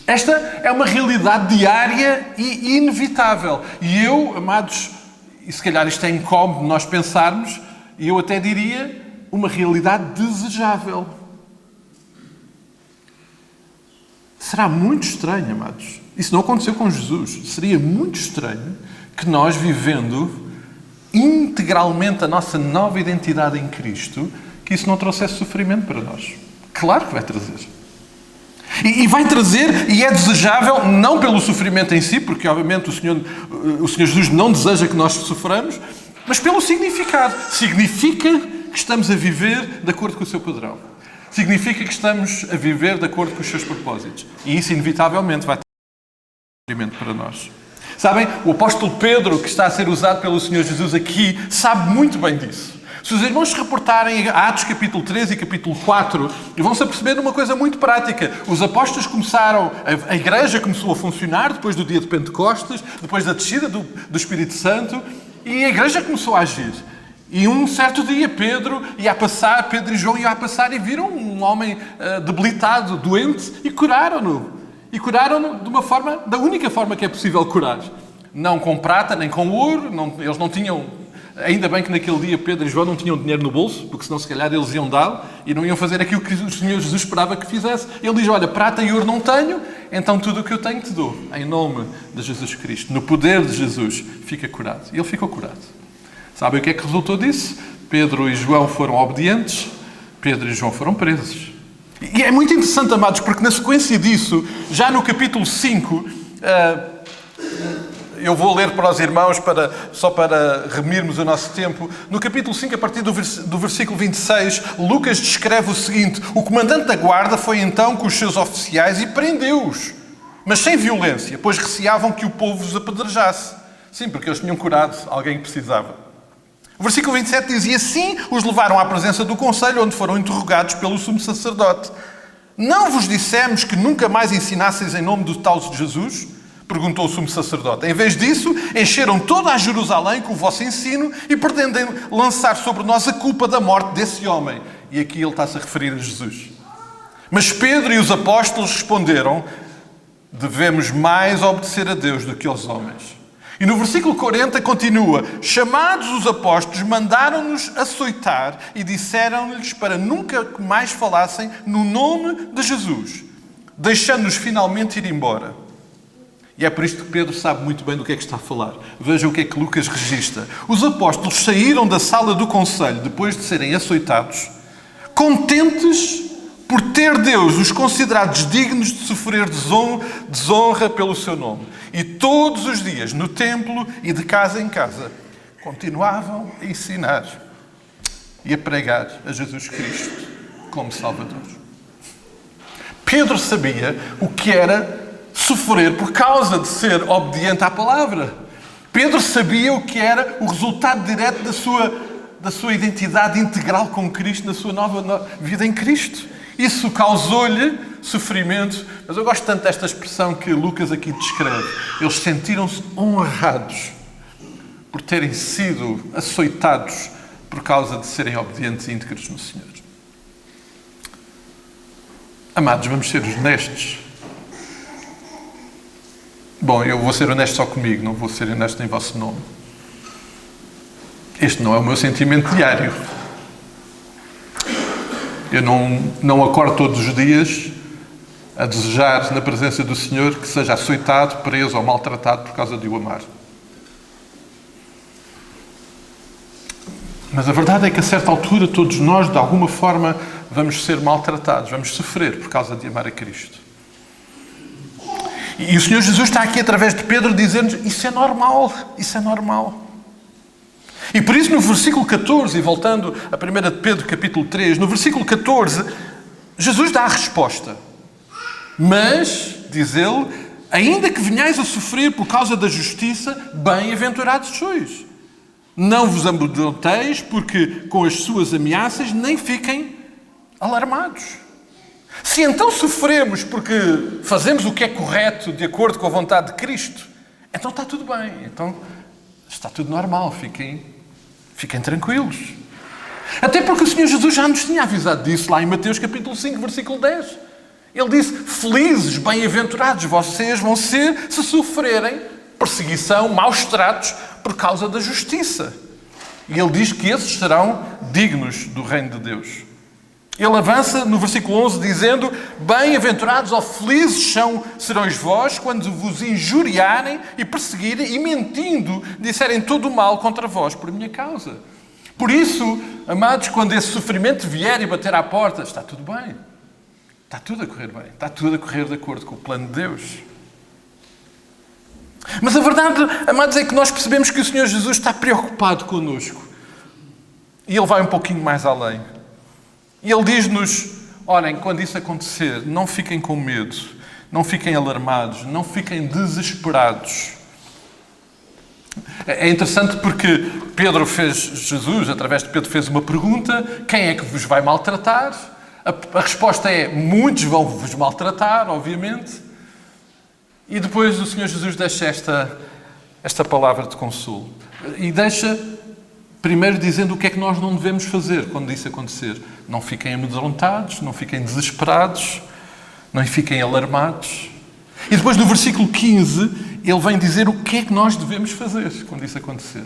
A: Esta é uma realidade diária e inevitável. E eu, amados, e se calhar isto é incómodo nós pensarmos, e eu até diria, uma realidade desejável. Será muito estranho, amados. Isso não aconteceu com Jesus. Seria muito estranho que nós, vivendo integralmente a nossa nova identidade em Cristo, que isso não trouxesse sofrimento para nós. Claro que vai trazer. E vai trazer, e é desejável, não pelo sofrimento em si, porque obviamente o Senhor Jesus não deseja que nós soframos, mas pelo significado. Significa que estamos a viver de acordo com o seu padrão. Significa que estamos a viver de acordo com os seus propósitos. E isso, inevitavelmente, vai ter sofrimento para nós. Sabem, o apóstolo Pedro, que está a ser usado pelo Senhor Jesus aqui, sabe muito bem disso. Se os irmãos se reportarem a Atos capítulo 3 e capítulo 4, vão-se aperceber de uma coisa muito prática. Os apóstolos começaram, a igreja começou a funcionar depois do dia de Pentecostes, depois da descida do Espírito Santo, e a igreja começou a agir. E um certo dia Pedro e João iam a passar e viram um homem debilitado, doente, e curaram-no. E curaram-no da única forma que é possível curar. Não com prata, nem com ouro, eles não tinham... Ainda bem que naquele dia Pedro e João não tinham dinheiro no bolso, porque senão se calhar eles iam dar e não iam fazer aquilo que o Senhor Jesus esperava que fizesse. Ele diz, olha, prata e ouro não tenho, então tudo o que eu tenho te dou. Em nome de Jesus Cristo, no poder de Jesus, fica curado. E ele ficou curado. Sabem o que é que resultou disso? Pedro e João foram obedientes, Pedro e João foram presos. E é muito interessante, amados, porque na sequência disso, já no capítulo 5... eu vou ler para os irmãos, só para remirmos o nosso tempo. No capítulo 5, a partir do versículo 26, Lucas descreve o seguinte: o comandante da guarda foi então com os seus oficiais e prendeu-os, mas sem violência, pois receavam que o povo os apedrejasse. Sim, porque eles tinham curado alguém que precisava. O versículo 27 diz, e assim os levaram à presença do conselho, onde foram interrogados pelo sumo sacerdote. Não vos dissemos que nunca mais ensinasseis em nome do tal Jesus? Perguntou o sumo sacerdote. Em vez disso, encheram toda a Jerusalém com o vosso ensino e pretendem lançar sobre nós a culpa da morte desse homem. E aqui ele está-se a referir a Jesus. Mas Pedro e os apóstolos responderam: devemos mais obedecer a Deus do que aos homens. E no versículo 40 continua: chamados os apóstolos, mandaram-nos açoitar e disseram-lhes para nunca mais falassem no nome de Jesus, deixando-nos finalmente ir embora. E é por isto que Pedro sabe muito bem do que é que está a falar. Veja o que é que Lucas registra. Os apóstolos saíram da sala do conselho depois de serem açoitados, contentes por ter Deus os considerados dignos de sofrer desonra pelo seu nome. E todos os dias, no templo e de casa em casa, continuavam a ensinar e a pregar a Jesus Cristo como Salvador. Pedro sabia o que era sofrer por causa de ser obediente à palavra. Pedro sabia o que era o resultado direto da sua identidade integral com Cristo, na sua nova vida em Cristo. Isso causou-lhe sofrimento, mas eu gosto tanto desta expressão que Lucas aqui descreve. Eles sentiram-se honrados por terem sido açoitados por causa de serem obedientes e íntegros no Senhor. Amados, vamos ser honestos. Bom, eu vou ser honesto só comigo, não vou ser honesto em vosso nome. Este não é o meu sentimento diário. Eu não acordo todos os dias a desejar, na presença do Senhor, que seja açoitado, preso ou maltratado por causa de o amar. Mas a verdade é que, a certa altura, todos nós, de alguma forma, vamos ser maltratados, vamos sofrer por causa de amar a Cristo. E o Senhor Jesus está aqui, através de Pedro, dizendo-nos: isso é normal, isso é normal. E por isso, no versículo 14, e voltando a 1 de Pedro, capítulo 3, no versículo 14, Jesus dá a resposta. Mas, diz ele, ainda que venhais a sofrer por causa da justiça, bem-aventurados sois. Não vos amedronteis, porque com as suas ameaças nem fiquem alarmados. Se então sofremos porque fazemos o que é correto de acordo com a vontade de Cristo, então está tudo bem, então está tudo normal, fiquem tranquilos. Até porque o Senhor Jesus já nos tinha avisado disso lá em Mateus capítulo 5, versículo 10. Ele disse: felizes, bem-aventurados vocês vão ser se sofrerem perseguição, maus tratos por causa da justiça. E ele diz que esses serão dignos do reino de Deus. Ele avança no versículo 11 dizendo: bem-aventurados ou felizes serão vós quando vos injuriarem e perseguirem e mentindo disserem todo o mal contra vós por minha causa. Por isso, amados, quando esse sofrimento vier e bater à porta, está tudo bem. Está tudo a correr bem. Está tudo a correr de acordo com o plano de Deus. Mas a verdade, amados, é que nós percebemos que o Senhor Jesus está preocupado connosco. E Ele vai um pouquinho mais além. E Ele diz-nos: olhem, quando isso acontecer, não fiquem com medo, não fiquem alarmados, não fiquem desesperados. É interessante porque Jesus, através de Pedro, fez uma pergunta: quem é que vos vai maltratar? A resposta é: muitos vão vos maltratar, obviamente. E depois o Senhor Jesus deixa esta palavra de consolo. E deixa, primeiro, dizendo o que é que nós não devemos fazer quando isso acontecer. Não fiquem amedrontados, não fiquem desesperados, não fiquem alarmados. E depois, no versículo 15, ele vem dizer o que é que nós devemos fazer quando isso acontecer.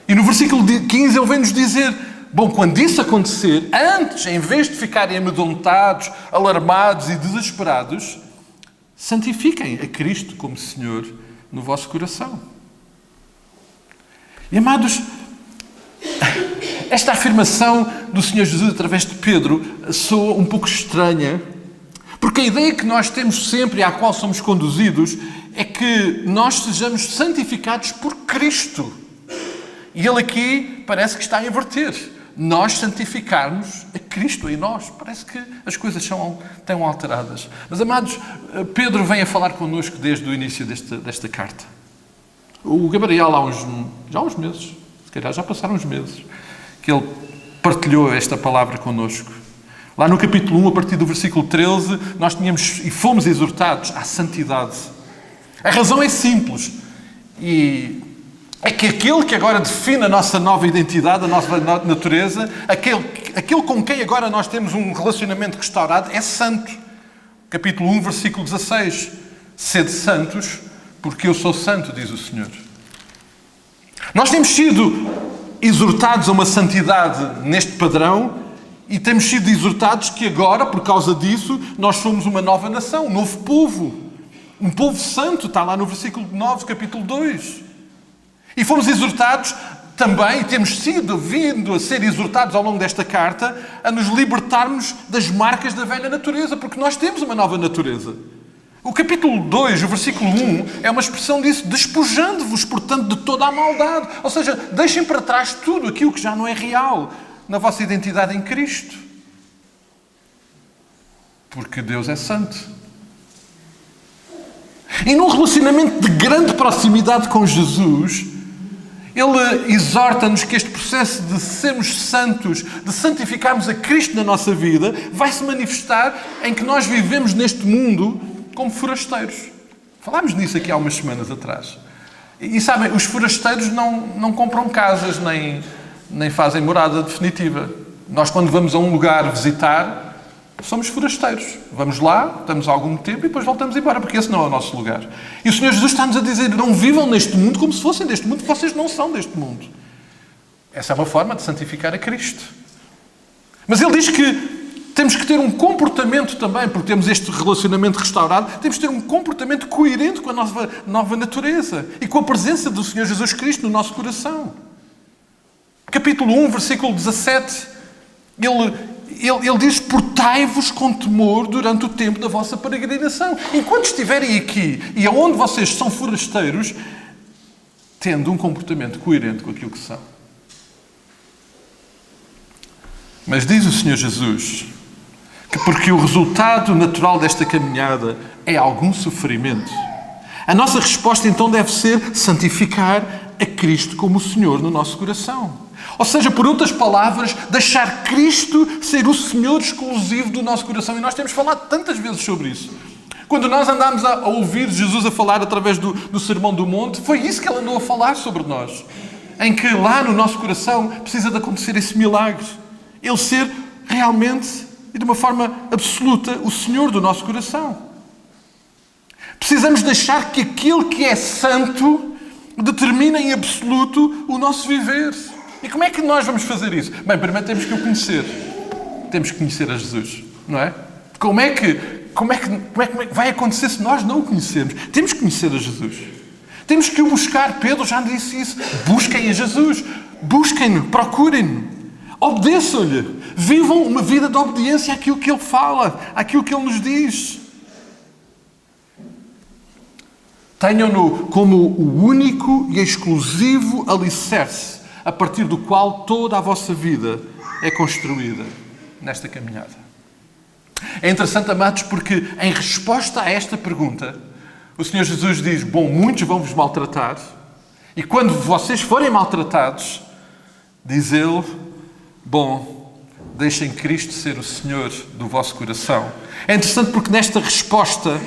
A: E no versículo 15 ele vem nos dizer: bom, quando isso acontecer, antes, em vez de ficarem amedrontados, alarmados e desesperados, santifiquem a Cristo como Senhor no vosso coração. E, amados, esta afirmação do Senhor Jesus através de Pedro soa um pouco estranha, porque a ideia que nós temos sempre e à qual somos conduzidos é que nós sejamos santificados por Cristo. E ele aqui parece que está a inverter. Nós santificarmos a Cristo em nós. Parece que as coisas estão alteradas. Mas, amados, Pedro vem a falar connosco desde o início desta carta. O Gabriel, já há uns meses, se calhar já passaram uns meses, que ele partilhou esta palavra connosco. Lá no capítulo 1, a partir do versículo 13, nós tínhamos e fomos exortados à santidade. A razão é simples. E é que aquele que agora define a nossa nova identidade, a nossa natureza, aquele com quem agora nós temos um relacionamento restaurado, é santo. Capítulo 1, versículo 16. Sede santos, porque eu sou santo, diz o Senhor. Nós temos sido exortados a uma santidade neste padrão e temos sido exortados que agora, por causa disso, nós somos uma nova nação, um novo povo. Um povo santo, está lá no versículo 9, capítulo 2. E fomos exortados também, e temos vindo a ser exortados ao longo desta carta, a nos libertarmos das marcas da velha natureza, porque nós temos uma nova natureza. O capítulo 2, o versículo 1, é uma expressão disso, despojando-vos, portanto, de toda a maldade. Ou seja, deixem para trás tudo aquilo que já não é real na vossa identidade em Cristo. Porque Deus é santo. E num relacionamento de grande proximidade com Jesus, Ele exorta-nos que este processo de sermos santos, de santificarmos a Cristo na nossa vida, vai se manifestar em que nós vivemos neste mundo como forasteiros. Falámos nisso aqui há umas semanas atrás. E sabem, os forasteiros não compram casas, nem fazem morada definitiva. Nós, quando vamos a um lugar visitar, somos forasteiros. Vamos lá, estamos algum tempo e depois voltamos embora, porque esse não é o nosso lugar. E o Senhor Jesus está-nos a dizer, não vivam neste mundo como se fossem deste mundo, vocês não são deste mundo. Essa é uma forma de santificar a Cristo. Mas Ele diz que temos que ter um comportamento também, porque temos este relacionamento restaurado, temos que ter um comportamento coerente com a nossa nova natureza e com a presença do Senhor Jesus Cristo no nosso coração. Capítulo 1, versículo 17, Ele diz, portai-vos com temor durante o tempo da vossa peregrinação. Enquanto estiverem aqui e aonde vocês são forasteiros, tendo um comportamento coerente com aquilo que são. Mas diz o Senhor Jesus que porque o resultado natural desta caminhada é algum sofrimento, a nossa resposta então deve ser santificar a Cristo como o Senhor no nosso coração. Ou seja, por outras palavras, deixar Cristo ser o Senhor exclusivo do nosso coração. E nós temos falado tantas vezes sobre isso. Quando nós andámos a ouvir Jesus a falar através do Sermão do Monte, foi isso que Ele andou a falar sobre nós. Em que lá no nosso coração precisa de acontecer esse milagre. Ele ser realmente e de uma forma absoluta o Senhor do nosso coração. Precisamos deixar que aquele que é santo determine em absoluto o nosso viver. E como é que nós vamos fazer isso? Bem, primeiro temos que o conhecer. Temos que conhecer a Jesus, não é? Como é que vai acontecer se nós não o conhecermos? Temos que conhecer a Jesus. Temos que o buscar. Pedro já disse isso. Busquem a Jesus. Busquem-no. Procurem-no. Obedeçam-lhe. Vivam uma vida de obediência àquilo que Ele fala, àquilo que Ele nos diz. Tenham-no como o único e exclusivo alicerce a partir do qual toda a vossa vida é construída nesta caminhada. É interessante, amados, porque em resposta a esta pergunta, o Senhor Jesus diz, bom, muitos vão vos maltratar, e quando vocês forem maltratados, diz Ele, bom, deixem Cristo ser o Senhor do vosso coração. É interessante porque nesta resposta,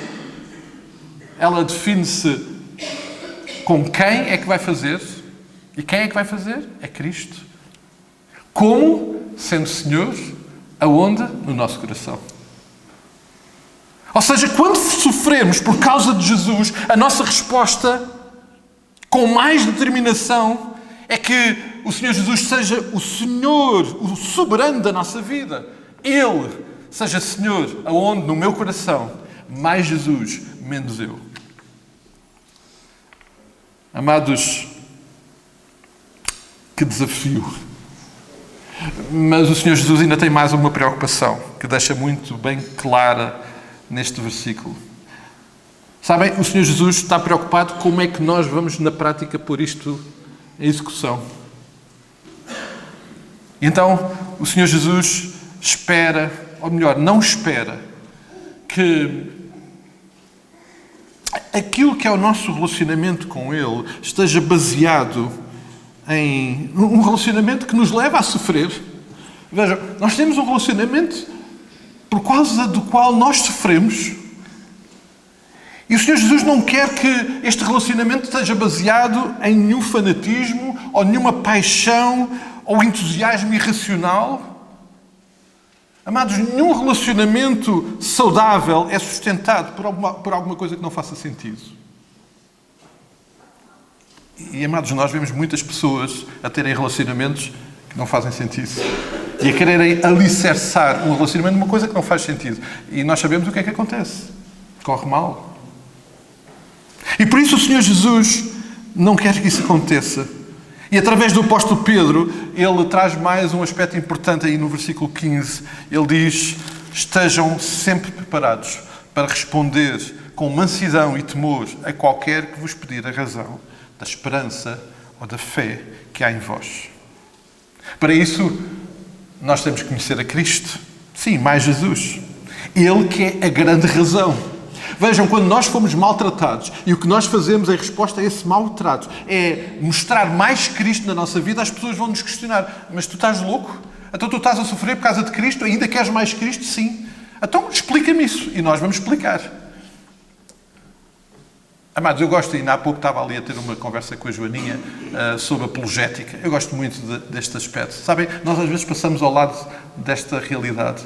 A: ela define-se com quem é que vai fazer. E quem é que vai fazer? É Cristo. Como? Sendo Senhor, aonde? No nosso coração. Ou seja, quando sofrermos por causa de Jesus, a nossa resposta, com mais determinação, é que o Senhor Jesus seja o Senhor, o soberano da nossa vida. Ele seja Senhor, aonde? No meu coração. Mais Jesus, menos eu. Amados, que desafio. Mas o Senhor Jesus ainda tem mais uma preocupação, que deixa muito bem clara neste versículo. Sabem, o Senhor Jesus está preocupado como é que nós vamos na prática pôr isto em execução. Então, o Senhor Jesus espera, ou melhor, não espera, que aquilo que é o nosso relacionamento com Ele esteja baseado em um relacionamento que nos leva a sofrer. Vejam, nós temos um relacionamento por causa do qual nós sofremos. E o Senhor Jesus não quer que este relacionamento esteja baseado em nenhum fanatismo, ou nenhuma paixão, ou entusiasmo irracional. Amados, nenhum relacionamento saudável é sustentado por alguma coisa que não faça sentido. E, amados, nós vemos muitas pessoas a terem relacionamentos que não fazem sentido. E a quererem alicerçar um relacionamento numa coisa que não faz sentido. E nós sabemos o que é que acontece. Corre mal. E por isso o Senhor Jesus não quer que isso aconteça. E através do apóstolo Pedro, ele traz mais um aspecto importante aí no versículo 15. Ele diz: estejam sempre preparados para responder com mansidão e temor a qualquer que vos pedir a razão da esperança ou da fé que há em vós. Para isso, nós temos que conhecer a Cristo. Sim, mais Jesus. Ele que é a grande razão. Vejam, quando nós fomos maltratados e o que nós fazemos em resposta a esse maltrato é mostrar mais Cristo na nossa vida, as pessoas vão nos questionar: mas tu estás louco? Então tu estás a sofrer por causa de Cristo? Ainda queres mais Cristo? Sim. Então explica-me isso. E nós vamos explicar. Amados, eu gosto, ainda há pouco estava ali a ter uma conversa com a Joaninha sobre apologética. Eu gosto muito deste aspecto. Sabem, nós às vezes passamos ao lado desta realidade.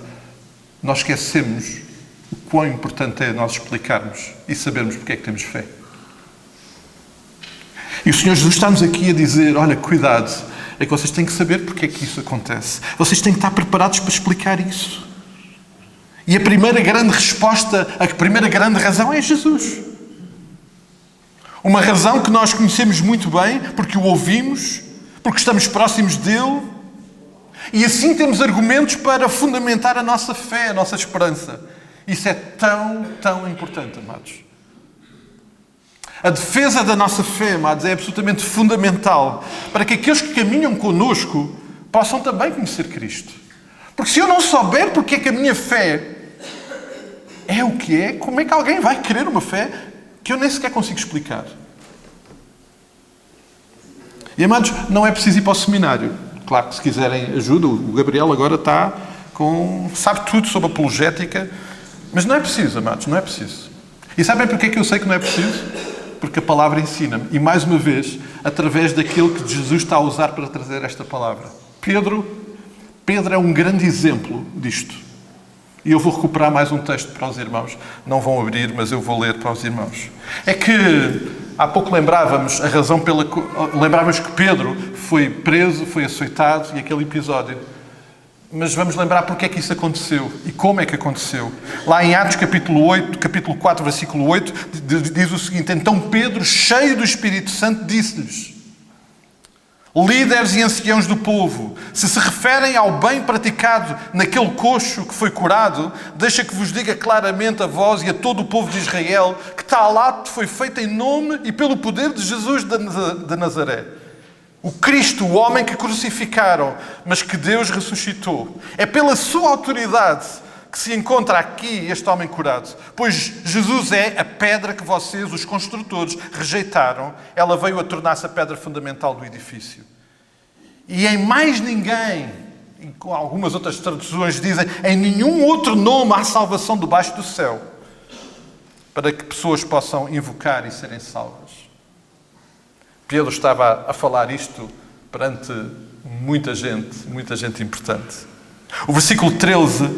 A: Nós esquecemos o quão importante é nós explicarmos e sabermos porque é que temos fé. E o Senhor Jesus está-nos aqui a dizer: olha, cuidado, é que vocês têm que saber porque é que isso acontece. Vocês têm que estar preparados para explicar isso. E a primeira grande resposta, a primeira grande razão é Jesus. Uma razão que nós conhecemos muito bem, porque o ouvimos, porque estamos próximos dele, e assim temos argumentos para fundamentar a nossa fé, a nossa esperança. Isso é tão, tão importante, amados. A defesa da nossa fé, amados, é absolutamente fundamental para que aqueles que caminham connosco possam também conhecer Cristo. Porque se eu não souber porque é que a minha fé é o que é, como é que alguém vai querer uma fé que eu nem sequer consigo explicar? E, amados, não é preciso ir para o seminário. Claro que se quiserem ajuda, o Gabriel agora sabe tudo sobre apologética, mas não é preciso, amados, não é preciso. E sabem porque é que eu sei que não é preciso? Porque a palavra ensina-me. E, mais uma vez, através daquilo que Jesus está a usar para trazer esta palavra. Pedro é um grande exemplo disto. E eu vou recuperar mais um texto para os irmãos. Não vão abrir, mas eu vou ler para os irmãos. É que há pouco lembrávamos que Pedro foi preso, foi açoitado, e aquele episódio. Mas vamos lembrar porque é que isso aconteceu e como é que aconteceu. Lá em Atos capítulo 4, versículo 8, diz o seguinte: então Pedro, cheio do Espírito Santo, disse-lhes: líderes e anciãos do povo, se referem ao bem praticado naquele coxo que foi curado, deixa que vos diga claramente a vós e a todo o povo de Israel que tal ato foi feito em nome e pelo poder de Jesus de Nazaré. O Cristo, o homem que crucificaram, mas que Deus ressuscitou. É pela sua autoridade que se encontra aqui este homem curado. Pois Jesus é a pedra que vocês, os construtores, rejeitaram. Ela veio a tornar-se a pedra fundamental do edifício. E em mais ninguém, e com algumas outras traduções dizem, em nenhum outro nome há salvação debaixo do céu, para que pessoas possam invocar e serem salvas. Pedro estava a falar isto perante muita gente importante. O versículo 13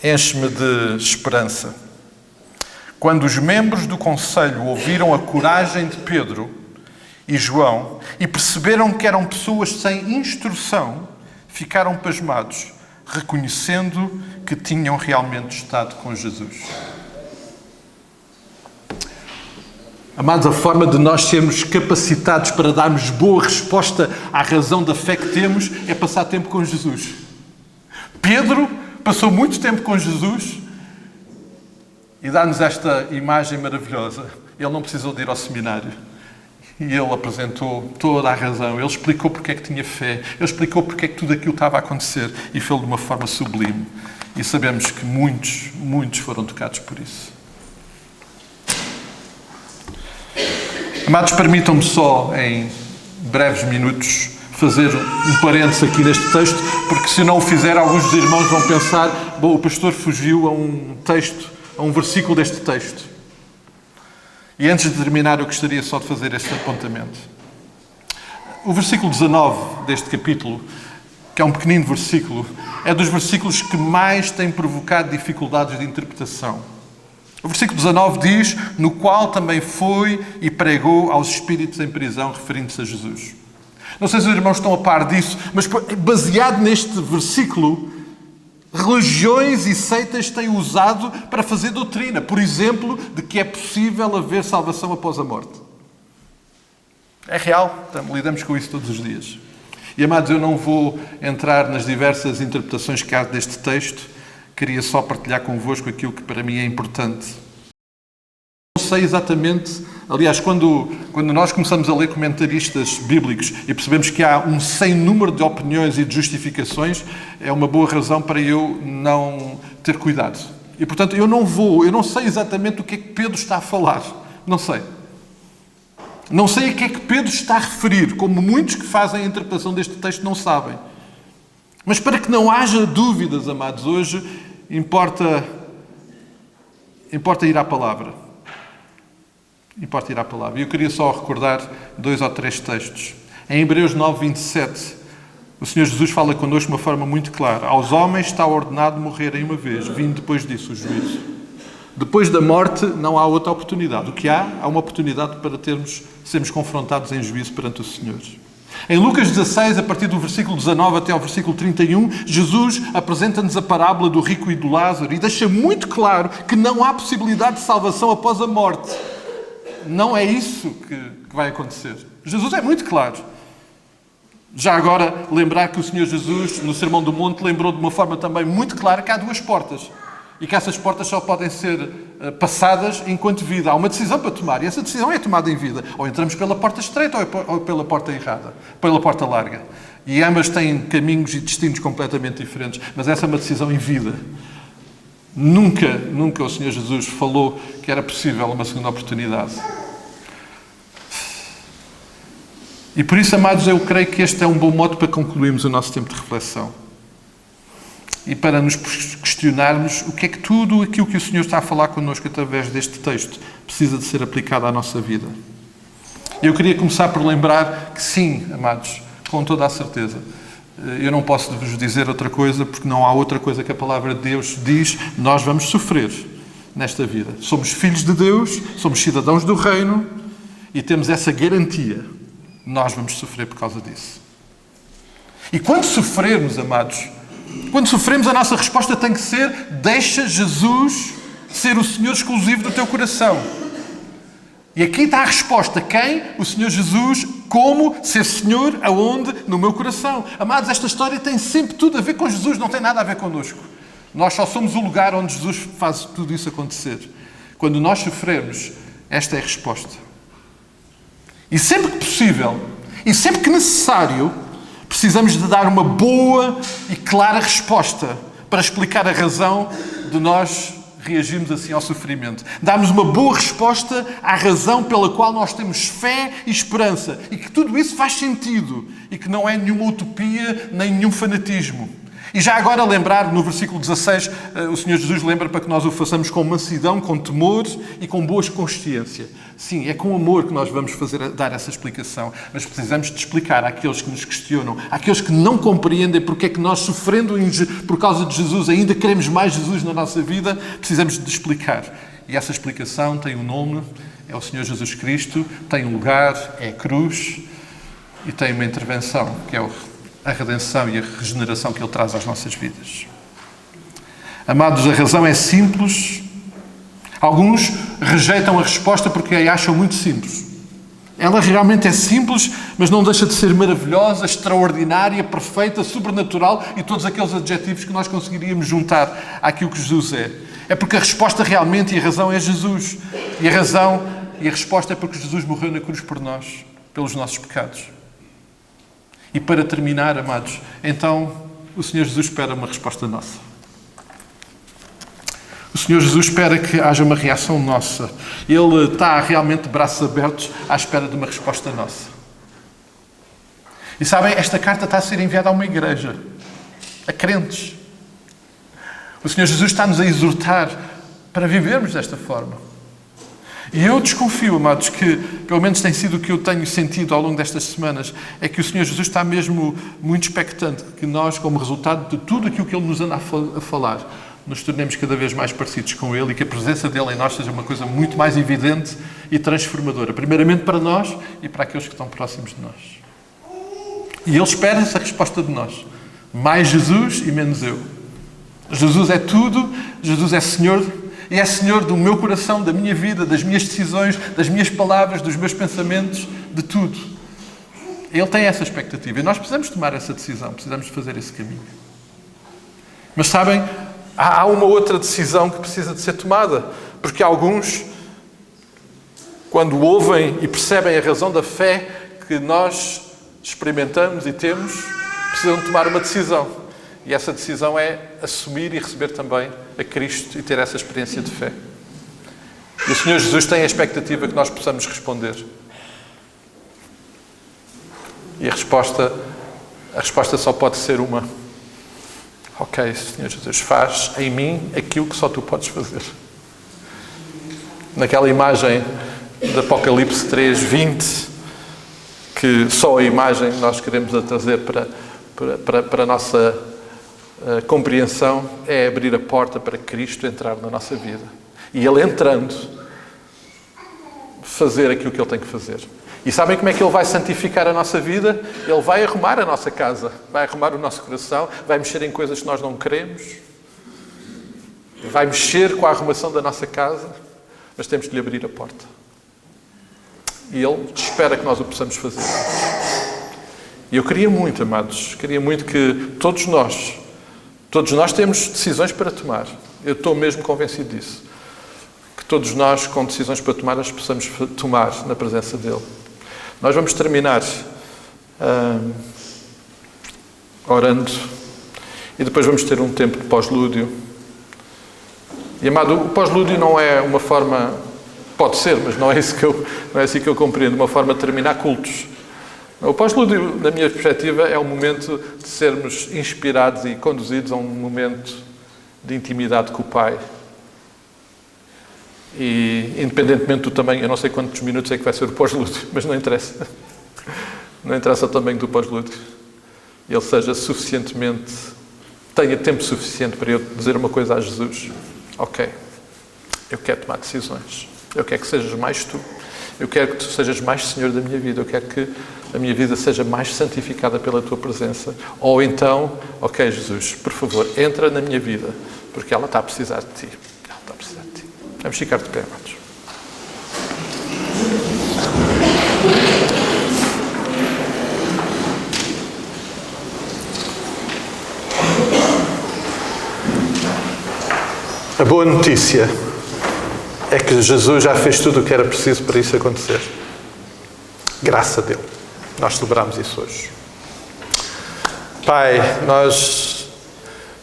A: enche-me de esperança. Quando os membros do conselho ouviram a coragem de Pedro e João e perceberam que eram pessoas sem instrução, ficaram pasmados, reconhecendo que tinham realmente estado com Jesus. Amados, a forma de nós sermos capacitados para darmos boa resposta à razão da fé que temos é passar tempo com Jesus. Pedro passou muito tempo com Jesus e dá-nos esta imagem maravilhosa. Ele não precisou de ir ao seminário. E ele apresentou toda a razão. Ele explicou porque é que tinha fé. Ele explicou porque é que tudo aquilo estava a acontecer. E fez-lo de uma forma sublime. E sabemos que muitos foram tocados por isso. Amados, permitam-me só, em breves minutos, fazer um parênteses aqui neste texto, porque se não o fizer, alguns dos irmãos vão pensar, bom, o pastor fugiu a um texto, a um versículo deste texto. E antes de terminar, eu gostaria só de fazer este apontamento. O versículo 19 deste capítulo, que é um pequenino versículo, é dos versículos que mais têm provocado dificuldades de interpretação. O versículo 19 diz, no qual também foi e pregou aos espíritos em prisão, referindo-se a Jesus. Não sei se os irmãos estão a par disso, mas baseado neste versículo, religiões e seitas têm usado para fazer doutrina. Por exemplo, de que é possível haver salvação após a morte. É real, lidamos com isso todos os dias. E, amados, eu não vou entrar nas diversas interpretações que há deste texto. Queria só partilhar convosco aquilo que para mim é importante. Não sei exatamente, aliás, quando nós começamos a ler comentaristas bíblicos e percebemos que há um sem número de opiniões e de justificações, é uma boa razão para eu não ter cuidado. E, portanto, eu não sei exatamente o que é que Pedro está a falar. Não sei. Não sei a que é que Pedro está a referir, como muitos que fazem a interpretação deste texto não sabem. Mas para que não haja dúvidas, amados, hoje importa ir à palavra. Importa ir à palavra. E eu queria só recordar 2 ou 3 textos. Em Hebreus 9, 27, o Senhor Jesus fala connosco de uma forma muito clara. Aos homens está ordenado morrerem uma vez, vindo depois disso o juízo. Depois da morte não há outra oportunidade. O que há uma oportunidade para sermos confrontados em juízo perante o Senhor. Em Lucas 16, a partir do versículo 19 até ao versículo 31, Jesus apresenta-nos a parábola do rico e do Lázaro e deixa muito claro que não há possibilidade de salvação após a morte. Não é isso que vai acontecer. Jesus é muito claro. Já agora, lembrar que o Senhor Jesus, no Sermão do Monte, lembrou de uma forma também muito clara que há 2 portas. E que essas portas só podem ser passadas enquanto vida. Há uma decisão para tomar. E essa decisão é tomada em vida. Ou entramos pela porta estreita ou pela porta errada. Pela porta larga. E ambas têm caminhos e destinos completamente diferentes. Mas essa é uma decisão em vida. Nunca o Senhor Jesus falou que era possível uma segunda oportunidade. E por isso, amados, eu creio que este é um bom modo para concluirmos o nosso tempo de reflexão. E para nos questionarmos o que é que tudo aquilo que o Senhor está a falar connosco através deste texto precisa de ser aplicado à nossa vida. Eu queria começar por lembrar que sim, amados, com toda a certeza. Eu não posso vos dizer outra coisa, porque não há outra coisa que a palavra de Deus diz. Nós vamos sofrer nesta vida. Somos filhos de Deus, somos cidadãos do reino e temos essa garantia. Nós vamos sofrer por causa disso. E quando sofrermos, amados, quando sofremos, a nossa resposta tem que ser: deixa Jesus ser o Senhor exclusivo do teu coração. E aqui está a resposta. Quem? O Senhor Jesus. Como? Ser Senhor aonde? No meu coração. Amados, esta história tem sempre tudo a ver com Jesus, não tem nada a ver connosco. Nós só somos o lugar onde Jesus faz tudo isso acontecer. Quando nós sofrermos, esta é a resposta. E sempre que possível, e sempre que necessário, precisamos de dar uma boa e clara resposta para explicar a razão de nós reagirmos assim ao sofrimento. Darmos uma boa resposta à razão pela qual nós temos fé e esperança. E que tudo isso faz sentido. E que não é nenhuma utopia, nem nenhum fanatismo. E já agora lembrar, no versículo 16, o Senhor Jesus lembra para que nós o façamos com mansidão, com temor e com boa consciência. Sim, é com amor que nós vamos dar essa explicação. Mas precisamos de explicar àqueles que nos questionam, àqueles que não compreendem porque é que nós, sofrendo por causa de Jesus, ainda queremos mais Jesus na nossa vida, precisamos de explicar. E essa explicação tem um nome, é o Senhor Jesus Cristo, tem um lugar, é a cruz e tem uma intervenção, que é a redenção e a regeneração que Ele traz às nossas vidas. Amados, a razão é simples. Alguns rejeitam a resposta porque a acham muito simples. Ela realmente é simples, mas não deixa de ser maravilhosa, extraordinária, perfeita, sobrenatural e todos aqueles adjetivos que nós conseguiríamos juntar àquilo que Jesus é. É porque a resposta realmente e a razão é Jesus. E a razão e a resposta é porque Jesus morreu na cruz por nós, pelos nossos pecados. E para terminar, amados, então o Senhor Jesus espera uma resposta nossa. O Senhor Jesus espera que haja uma reação nossa. Ele está realmente de braços abertos à espera de uma resposta nossa. E sabem, esta carta está a ser enviada a uma igreja, a crentes. O Senhor Jesus está-nos a exortar para vivermos desta forma. E eu desconfio, amados, que, pelo menos tem sido o que eu tenho sentido ao longo destas semanas, é que o Senhor Jesus está mesmo muito expectante que nós, como resultado de tudo aquilo que Ele nos anda a falar, nos tornemos cada vez mais parecidos com Ele e que a presença dEle em nós seja uma coisa muito mais evidente e transformadora. Primeiramente para nós e para aqueles que estão próximos de nós. E Ele espera essa resposta de nós. Mais Jesus e menos eu. Jesus é tudo, Jesus é Senhor, e é Senhor do meu coração, da minha vida, das minhas decisões, das minhas palavras, dos meus pensamentos, de tudo. Ele tem essa expectativa e nós precisamos tomar essa decisão, precisamos fazer esse caminho. Mas sabem, há uma outra decisão que precisa de ser tomada, porque alguns, quando ouvem e percebem a razão da fé que nós experimentamos e temos, precisam tomar uma decisão. E essa decisão é assumir e receber também a Cristo e ter essa experiência de fé. E o Senhor Jesus tem a expectativa que nós possamos responder. E a resposta só pode ser uma. Ok, Senhor Jesus, faz em mim aquilo que só Tu podes fazer. Naquela imagem de Apocalipse 3:20, que só a imagem nós queremos trazer para a nossa compreensão, é abrir a porta para Cristo entrar na nossa vida. E Ele entrando, fazer aquilo que Ele tem que fazer. E sabem como é que Ele vai santificar a nossa vida? Ele vai arrumar a nossa casa, vai arrumar o nosso coração, vai mexer em coisas que nós não queremos, vai mexer com a arrumação da nossa casa, mas temos que lhe abrir a porta. E Ele espera que nós o possamos fazer. E eu queria muito, amados, que todos nós temos decisões para tomar. Eu estou mesmo convencido disso. Que todos nós, com decisões para tomar, as possamos tomar na presença dEle. Nós vamos terminar orando e depois vamos ter um tempo de pós-lúdio. E, amado, o pós-lúdio não é uma forma, pode ser, mas não é assim que eu compreendo, uma forma de terminar cultos. O pós-lúdio, na minha perspectiva, é um momento de sermos inspirados e conduzidos a um momento de intimidade com o Pai. E, independentemente do tamanho, eu não sei quantos minutos é que vai ser o pós-lúdio, mas não interessa. Não interessa o tamanho do pós-lúdio. Ele seja suficientemente, tenha tempo suficiente para eu dizer uma coisa a Jesus. Ok, eu quero tomar decisões. Eu quero que sejas mais Tu. Eu quero que Tu sejas mais Senhor da minha vida. Eu quero que a minha vida seja mais santificada pela Tua presença. Ou então, ok, Jesus, por favor, entra na minha vida, porque ela está a precisar de Ti. Ela está a precisar de Ti. Vamos ficar de pé, amados. A boa notícia é que Jesus já fez tudo o que era preciso para isso acontecer. Graças a Deus. Nós celebramos isso hoje. Pai, nós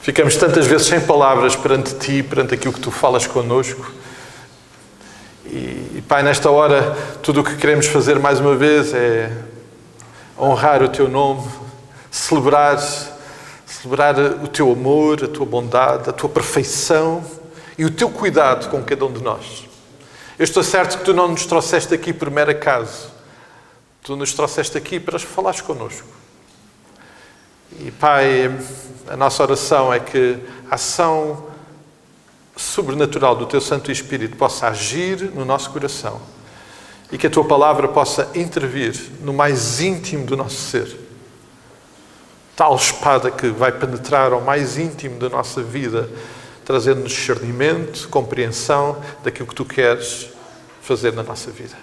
A: ficamos tantas vezes sem palavras perante Ti, perante aquilo que Tu falas connosco. E Pai, nesta hora, tudo o que queremos fazer mais uma vez é honrar o Teu nome, celebrar o Teu amor, a Tua bondade, a Tua perfeição e o Teu cuidado com cada um de nós. Eu estou certo que Tu não nos trouxeste aqui por mero acaso. Tu nos trouxeste aqui para falares connosco. E, Pai, a nossa oração é que a ação sobrenatural do Teu Santo Espírito possa agir no nosso coração e que a Tua palavra possa intervir no mais íntimo do nosso ser. Tal espada que vai penetrar ao mais íntimo da nossa vida, trazendo-nos discernimento, compreensão daquilo que Tu queres fazer na nossa vida.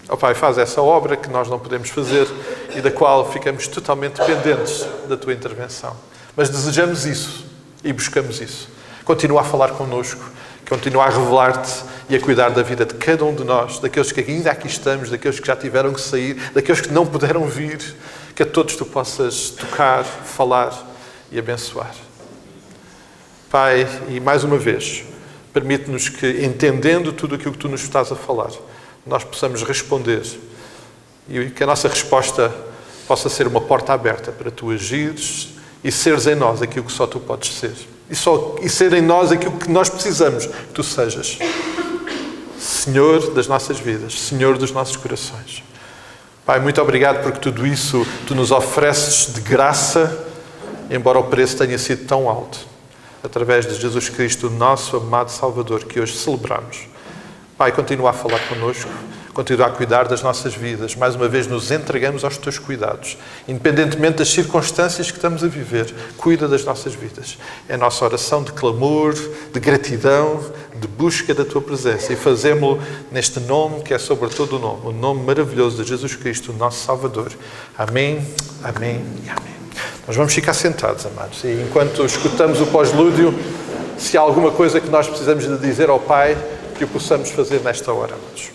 A: Ó Pai, faz essa obra que nós não podemos fazer e da qual ficamos totalmente dependentes da Tua intervenção. Mas desejamos isso e buscamos isso. Continua a falar connosco, continua a revelar-te e a cuidar da vida de cada um de nós, daqueles que ainda aqui estamos, daqueles que já tiveram que sair, daqueles que não puderam vir, que a todos Tu possas tocar, falar e abençoar. Pai, e mais uma vez, permite-nos que, entendendo tudo aquilo que Tu nos estás a falar, nós possamos responder e que a nossa resposta possa ser uma porta aberta para tu agires e seres em nós aquilo que só tu podes ser. E ser em nós aquilo que nós precisamos que tu sejas. Senhor das nossas vidas, Senhor dos nossos corações. Pai, muito obrigado porque tudo isso tu nos ofereces de graça, embora o preço tenha sido tão alto, através de Jesus Cristo, nosso amado Salvador, que hoje celebramos. Pai, continua a falar connosco, continua a cuidar das nossas vidas. Mais uma vez nos entregamos aos teus cuidados. Independentemente das circunstâncias que estamos a viver, cuida das nossas vidas. É a nossa oração de clamor, de gratidão, de busca da tua presença. E fazemos-lo neste nome que é sobre todo o nome maravilhoso de Jesus Cristo, nosso Salvador. Amém, amém e amém. Nós vamos ficar sentados, amados. E enquanto escutamos o pós-lúdio, se há alguma coisa que nós precisamos de dizer ao Pai, que o possamos fazer nesta hora, amados.